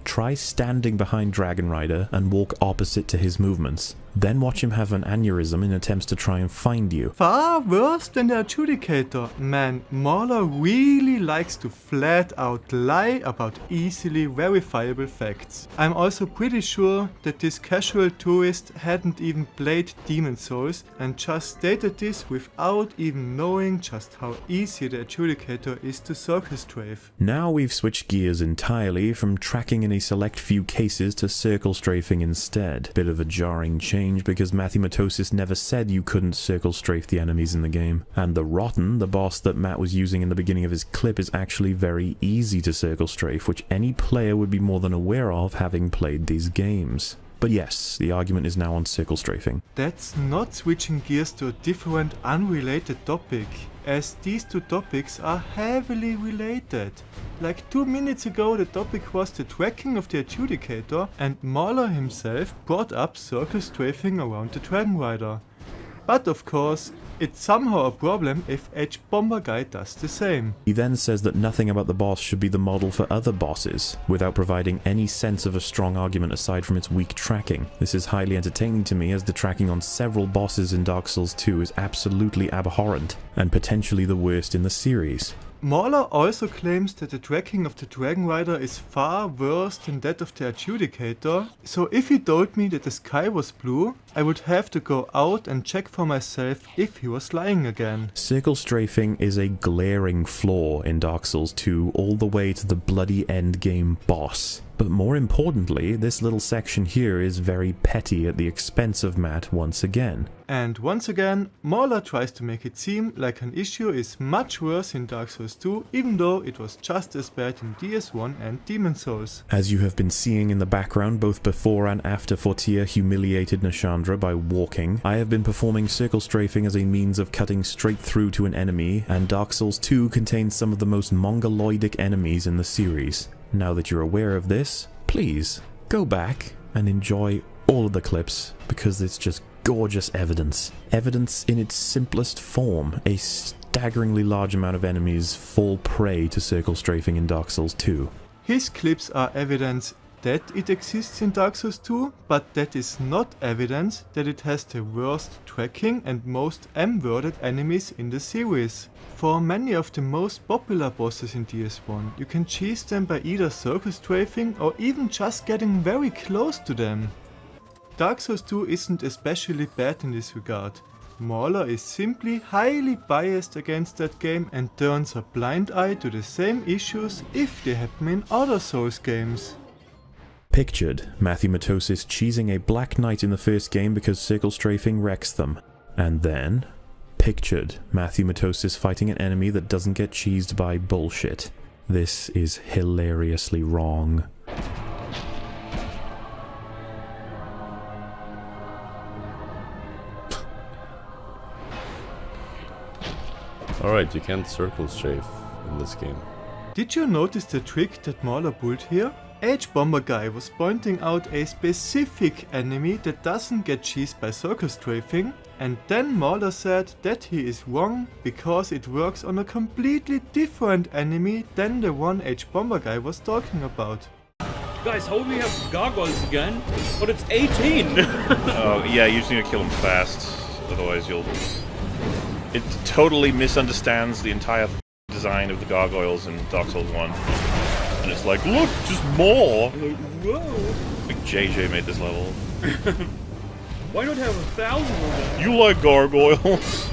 try standing behind Dragon Rider and walk opposite to his movements. Then watch him have an aneurysm in attempts to try and find you. Far worse than the Adjudicator. Man, MauLer really likes to flat out lie about easily verifiable facts. I'm also pretty sure that this casual tourist hadn't even played Demon Souls and just stated this without even knowing just how easy the Adjudicator is to circle strafe. Now we've switched gears entirely from tracking in a select few cases to circle strafing instead. Bit of a jarring change because Mathematosis never said you couldn't circle strafe the enemies in the game. And the Rotten, the boss that Matt was using in the beginning of his clip, is actually very easy to circle strafe, which any player would be more than aware of having played these games. But yes, the argument is now on circle strafing. That's not switching gears to a different unrelated topic, as these two topics are heavily related. Like 2 minutes ago the topic was the tracking of the Adjudicator, and MauLer himself brought up circle strafing around the Dragon Rider. But of course, it's somehow a problem if H Bomber Guy does the same. He then says that nothing about the boss should be the model for other bosses, without providing any sense of a strong argument aside from its weak tracking. This is highly entertaining to me, as the tracking on several bosses in Dark Souls 2 is absolutely abhorrent, and potentially the worst in the series. MauLer also claims that the tracking of the Dragon Rider is far worse than that of the Adjudicator, so if he told me that the sky was blue, I would have to go out and check for myself if he was lying again. Circle strafing is a glaring flaw in Dark Souls 2 all the way to the bloody endgame boss. But more importantly, this little section here is very petty at the expense of Matt once again. And once again, MauLer tries to make it seem like an issue is much worse in Dark Souls 2, even though it was just as bad in DS1 and Demon Souls. As you have been seeing in the background both before and after Fortia humiliated Nashandra by walking, I have been performing circle strafing as a means of cutting straight through to an enemy, and Dark Souls 2 contains some of the most mongoloidic enemies in the series. Now that you're aware of this, please go back and enjoy all of the clips, because it's just gorgeous evidence. Evidence in its simplest form. A staggeringly large amount of enemies fall prey to circle strafing in Dark Souls 2. His clips are evidence that it exists in Dark Souls 2, but that is not evidence that it has the worst tracking and most M-worded enemies in the series. For many of the most popular bosses in DS1, you can cheese them by either circle strafing or even just getting very close to them. Dark Souls 2 isn't especially bad in this regard. MauLer is simply highly biased against that game and turns a blind eye to the same issues if they happen in other Souls games. Pictured Mathematosis cheesing a Black Knight in the first game because circle strafing wrecks them. And then pictured Mathematosis fighting an enemy that doesn't get cheesed by bullshit. This is hilariously wrong. Alright, you can't circle strafe in this game. Did you notice the trick that MauLer pulled here? H Bomber Guy was pointing out a specific enemy that doesn't get cheesed by circle strafing, and then MauLer said that he is wrong because it works on a completely different enemy than the one H Bomber Guy was talking about. Guys, how do we have gargoyles again? But it's 18! Oh, yeah, you just need to kill them fast, otherwise you'll... It totally misunderstands the entire design of the gargoyles in Dark Souls 1. And it's like, look, just more! Whoa! Like JJ made this level. Why not have 1,000 of them? You like gargoyles?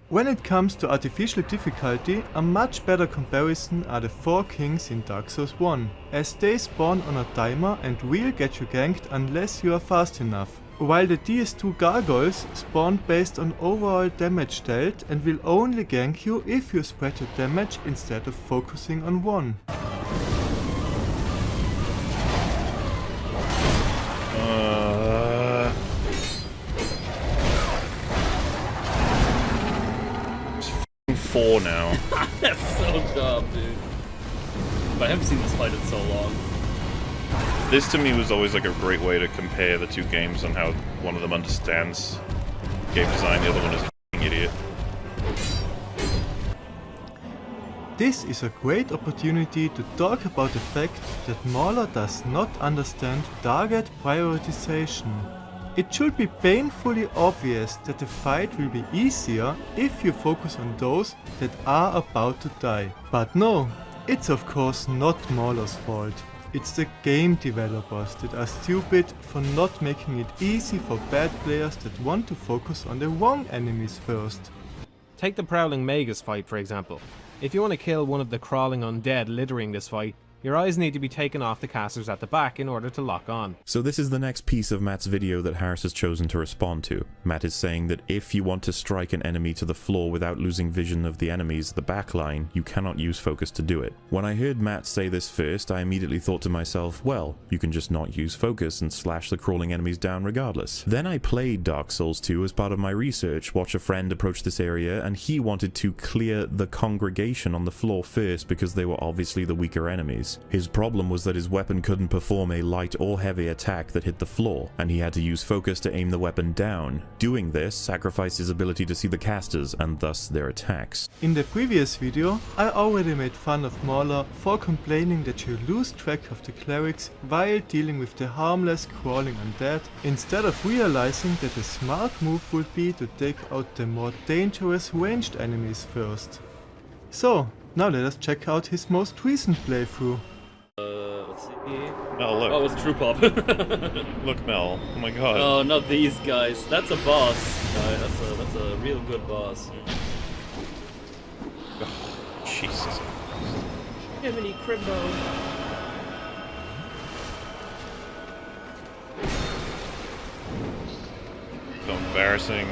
When it comes to artificial difficulty, a much better comparison are the 4 kings in Dark Souls 1, as they spawn on a timer and will get you ganked unless you are fast enough. While the DS2 gargoyles spawn based on overall damage dealt and will only gank you if you spread your damage instead of focusing on one. 4 now. That's so dumb, dude. But I haven't seen this fight in so long. This to me was always like a great way to compare the two games and how one of them understands game design, the other one is a f***ing idiot. This is a great opportunity to talk about the fact that MauLer does not understand target prioritization. It should be painfully obvious that the fight will be easier if you focus on those that are about to die. But no, it's of course not MauLer's fault. It's the game developers that are stupid for not making it easy for bad players that want to focus on the wrong enemies first. Take the Prowling Magus fight for example. If you want to kill one of the crawling undead littering this fight, your eyes need to be taken off the casters at the back in order to lock on. So this is the next piece of Matt's video that Harris has chosen to respond to. Matt is saying that if you want to strike an enemy to the floor without losing vision of the enemies, the back line, you cannot use focus to do it. When I heard Matt say this first, I immediately thought to myself, well, you can just not use focus and slash the crawling enemies down regardless. Then I played Dark Souls 2 as part of my research, watched a friend approach this area, and he wanted to clear the congregation on the floor first because they were obviously the weaker enemies. His problem was that his weapon couldn't perform a light or heavy attack that hit the floor, and he had to use focus to aim the weapon down. Doing this sacrificed his ability to see the casters and thus their attacks. In the previous video, I already made fun of MauLer for complaining that you lose track of the clerics while dealing with the harmless crawling undead, instead of realizing that a smart move would be to take out the more dangerous ranged enemies first. So, now let us check out his most recent playthrough. Let's see. Mel, look. Oh, it's True Pop. Look, Mel. Oh my god. Oh, not these guys. That's a boss. Guy. That's a real good boss. Oh, Jesus. Jiminy Crimbo. So embarrassing.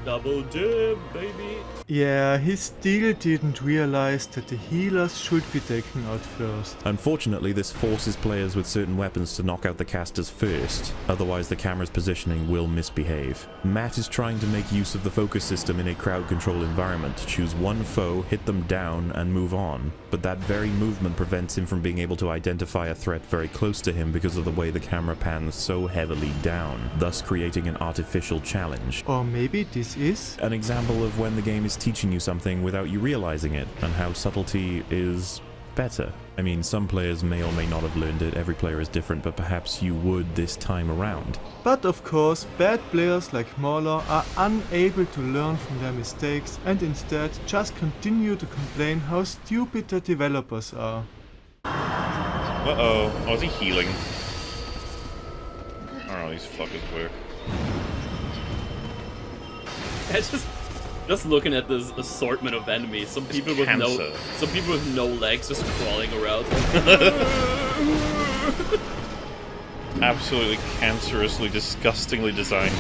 Double dip, baby. Yeah, he still didn't realize that the healers should be taken out first. Unfortunately, this forces players with certain weapons to knock out the casters first, otherwise the camera's positioning will misbehave. Matt is trying to make use of the focus system in a crowd control environment to choose one foe, hit them down, and move on, but that very movement prevents him from being able to identify a threat very close to him because of the way the camera pans so heavily down, thus creating an artificial challenge. Or maybe this is An example of when the game is teaching you something without you realizing it, and how subtlety is better. I mean, some players may or may not have learned it, every player is different, but perhaps you would this time around. But of course, bad players like MauLer are unable to learn from their mistakes and instead just continue to complain how stupid the developers are. Uh-oh. Oh, is he healing? I don't know, these fuckers work. Just looking at this assortment of enemies, some people with no legs just crawling around. Absolutely cancerously, disgustingly designed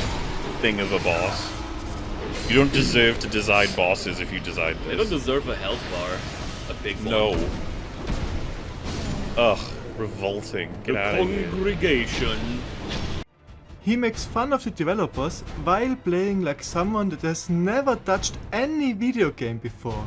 thing of a boss. You don't deserve to design bosses if you design this. They don't deserve a health bar. A big one. No. Ugh, revolting. Get out of here. Congregation. He makes fun of the developers while playing like someone that has never touched any video game before.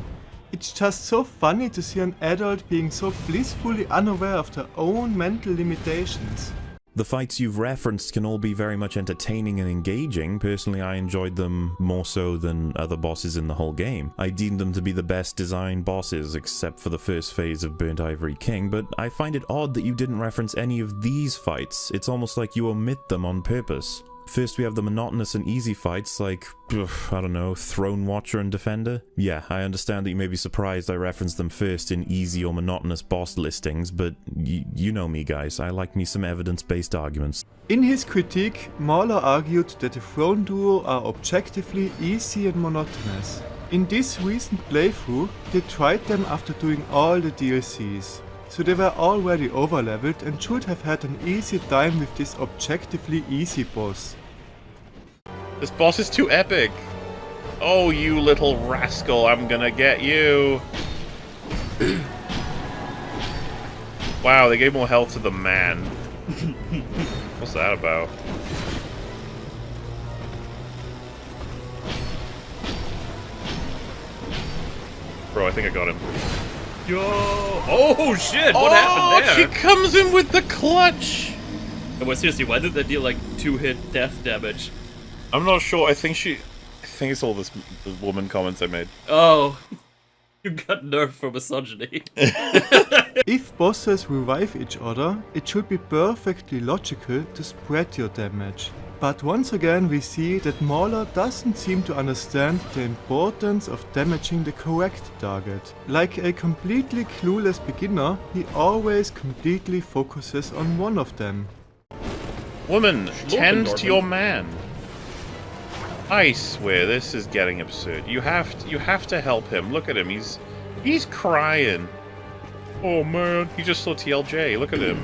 It's just so funny to see an adult being so blissfully unaware of their own mental limitations. The fights you've referenced can all be very much entertaining and engaging. Personally, I enjoyed them more so than other bosses in the whole game. I deemed them to be the best designed bosses, except for the first phase of Burnt Ivory King, but I find it odd that you didn't reference any of these fights. It's almost like you omit them on purpose. First we have the monotonous and easy fights like, I don't know, Throne Watcher and Defender? Yeah, I understand that you may be surprised I referenced them first in easy or monotonous boss listings, but you know me guys, I like me some evidence-based arguments. In his critique, MauLer argued that the Throne duo are objectively easy and monotonous. In this recent playthrough, they tried them after doing all the DLCs. So they were already overleveled and should have had an easy time with this objectively easy boss. This boss is too epic! Oh, you little rascal, I'm gonna get you. Wow, they gave more health to the man. What's that about? Bro, I think I got him. Yo! Oh shit! What happened there? She comes in with the clutch! Oh, well, seriously, why did that deal like 2-hit death damage? I'm not sure. I think it's all this woman comments I made. Oh. You got nerfed for misogyny. If bosses revive each other, it should be perfectly logical to spread your damage. But once again we see that MauLer doesn't seem to understand the importance of damaging the correct target. Like a completely clueless beginner, he always completely focuses on one of them. Woman, tend to your man. I swear, this is getting absurd. You have to help him. Look at him. He's crying. Oh man, he just saw TLJ. Look at him.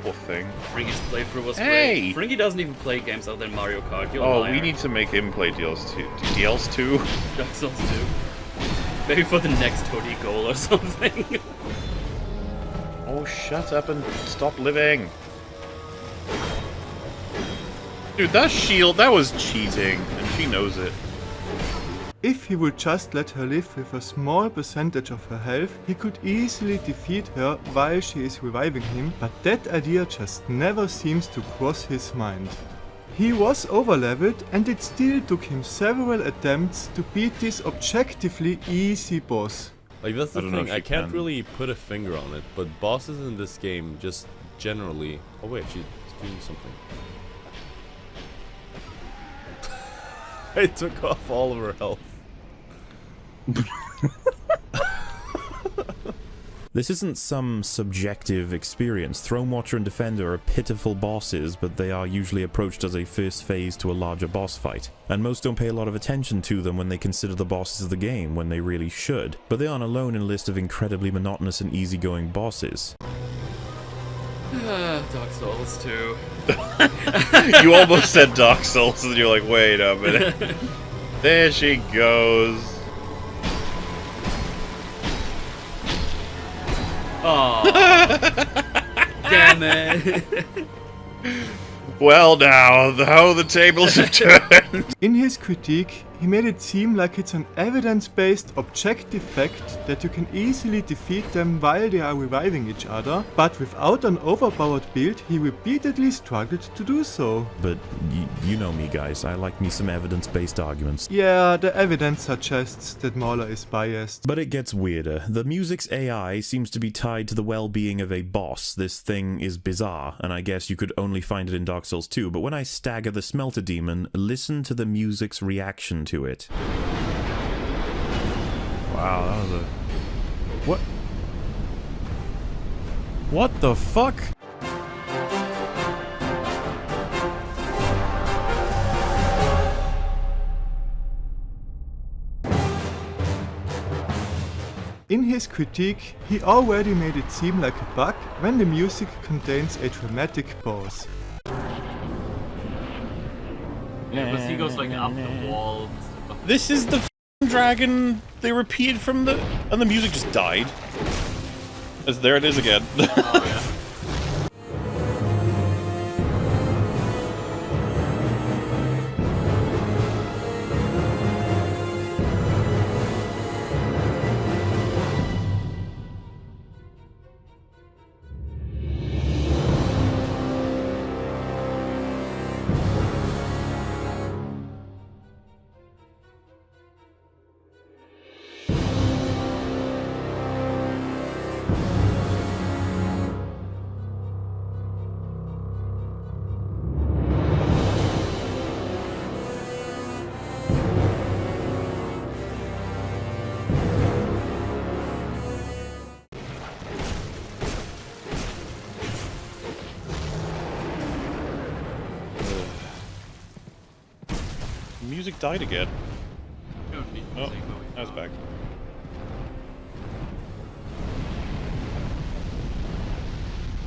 Poor thing. Fringy's playthrough was Hey! great. Fringy doesn't even play games other than Mario Kart. You're a Oh, liar. we need to make him play DLs2. DLs2? Dark Souls 2. Maybe for the next Toady goal or something. Oh, shut up and stop living. Dude, that shield, that was cheating, and she knows it. If he would just let her live with a small percentage of her health, he could easily defeat her while she is reviving him, but that idea just never seems to cross his mind. He was overleveled and it still took him several attempts to beat this objectively easy boss. Like, that's the I don't know thing, if I you can't can. really put a finger on it, but bosses in this game just generally... Oh wait, she's doing something. I took off all of her health. This isn't some subjective experience. Thronewatcher and Defender are pitiful bosses, but they are usually approached as a first phase to a larger boss fight. And most don't pay a lot of attention to them when they consider the bosses of the game, when they really should. But they aren't alone in a list of incredibly monotonous and easygoing bosses. Dark Souls 2. You almost said Dark Souls, and you're like, wait a minute. There she goes. Oh. Damn it. Well now, how the tables have turned. In his critique, he made it seem like it's an evidence-based objective fact that you can easily defeat them while they are reviving each other, but without an overpowered build he repeatedly struggled to do so. But you know me, guys, I like me some evidence-based arguments. Yeah, the evidence suggests that MauLer is biased. But it gets weirder. The music's AI seems to be tied to the well-being of a boss. This thing is bizarre, and I guess you could only find it in Dark Souls 2, but when I stagger the Smelter Demon, listen to the music's reaction to it. Wow, that was a... What? What the fuck? In his critique, he already made it seem like a bug when the music contains a dramatic pause. Yeah, because he goes like up the wall. This is the dragon they repeated from the... And the music just died. As there it is again. Oh, yeah. Music died again. Oh, now it's back.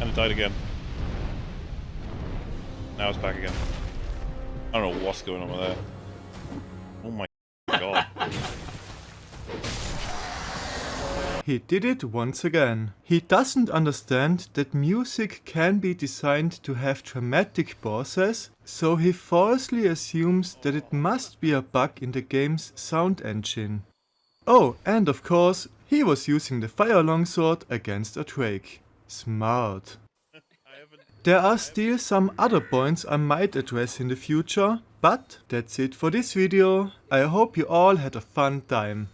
And it died again. Now it's back again. I don't know what's going on with that. Oh my god. He did it once again. He doesn't understand that music can be designed to have dramatic pauses, so he falsely assumes that it must be a bug in the game's sound engine. Oh, and of course, he was using the fire longsword against a Drake. Smart. There are still some other points I might address in the future, but that's it for this video. I hope you all had a fun time.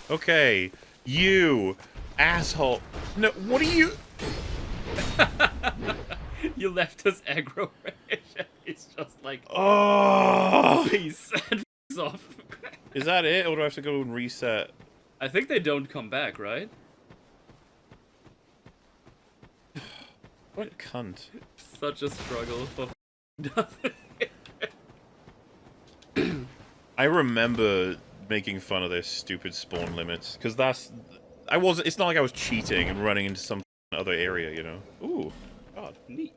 Okay, you asshole. No, what are you? You left us aggro. It's just like, Oh, peace and f***s off. is that it, or do I have to go and reset? I think they don't come back, right? What a cunt. Such a struggle for nothing. I remember making fun of their stupid spawn limits, because it's not like I was cheating and running into some other area, you know? Ooh, God. Neat.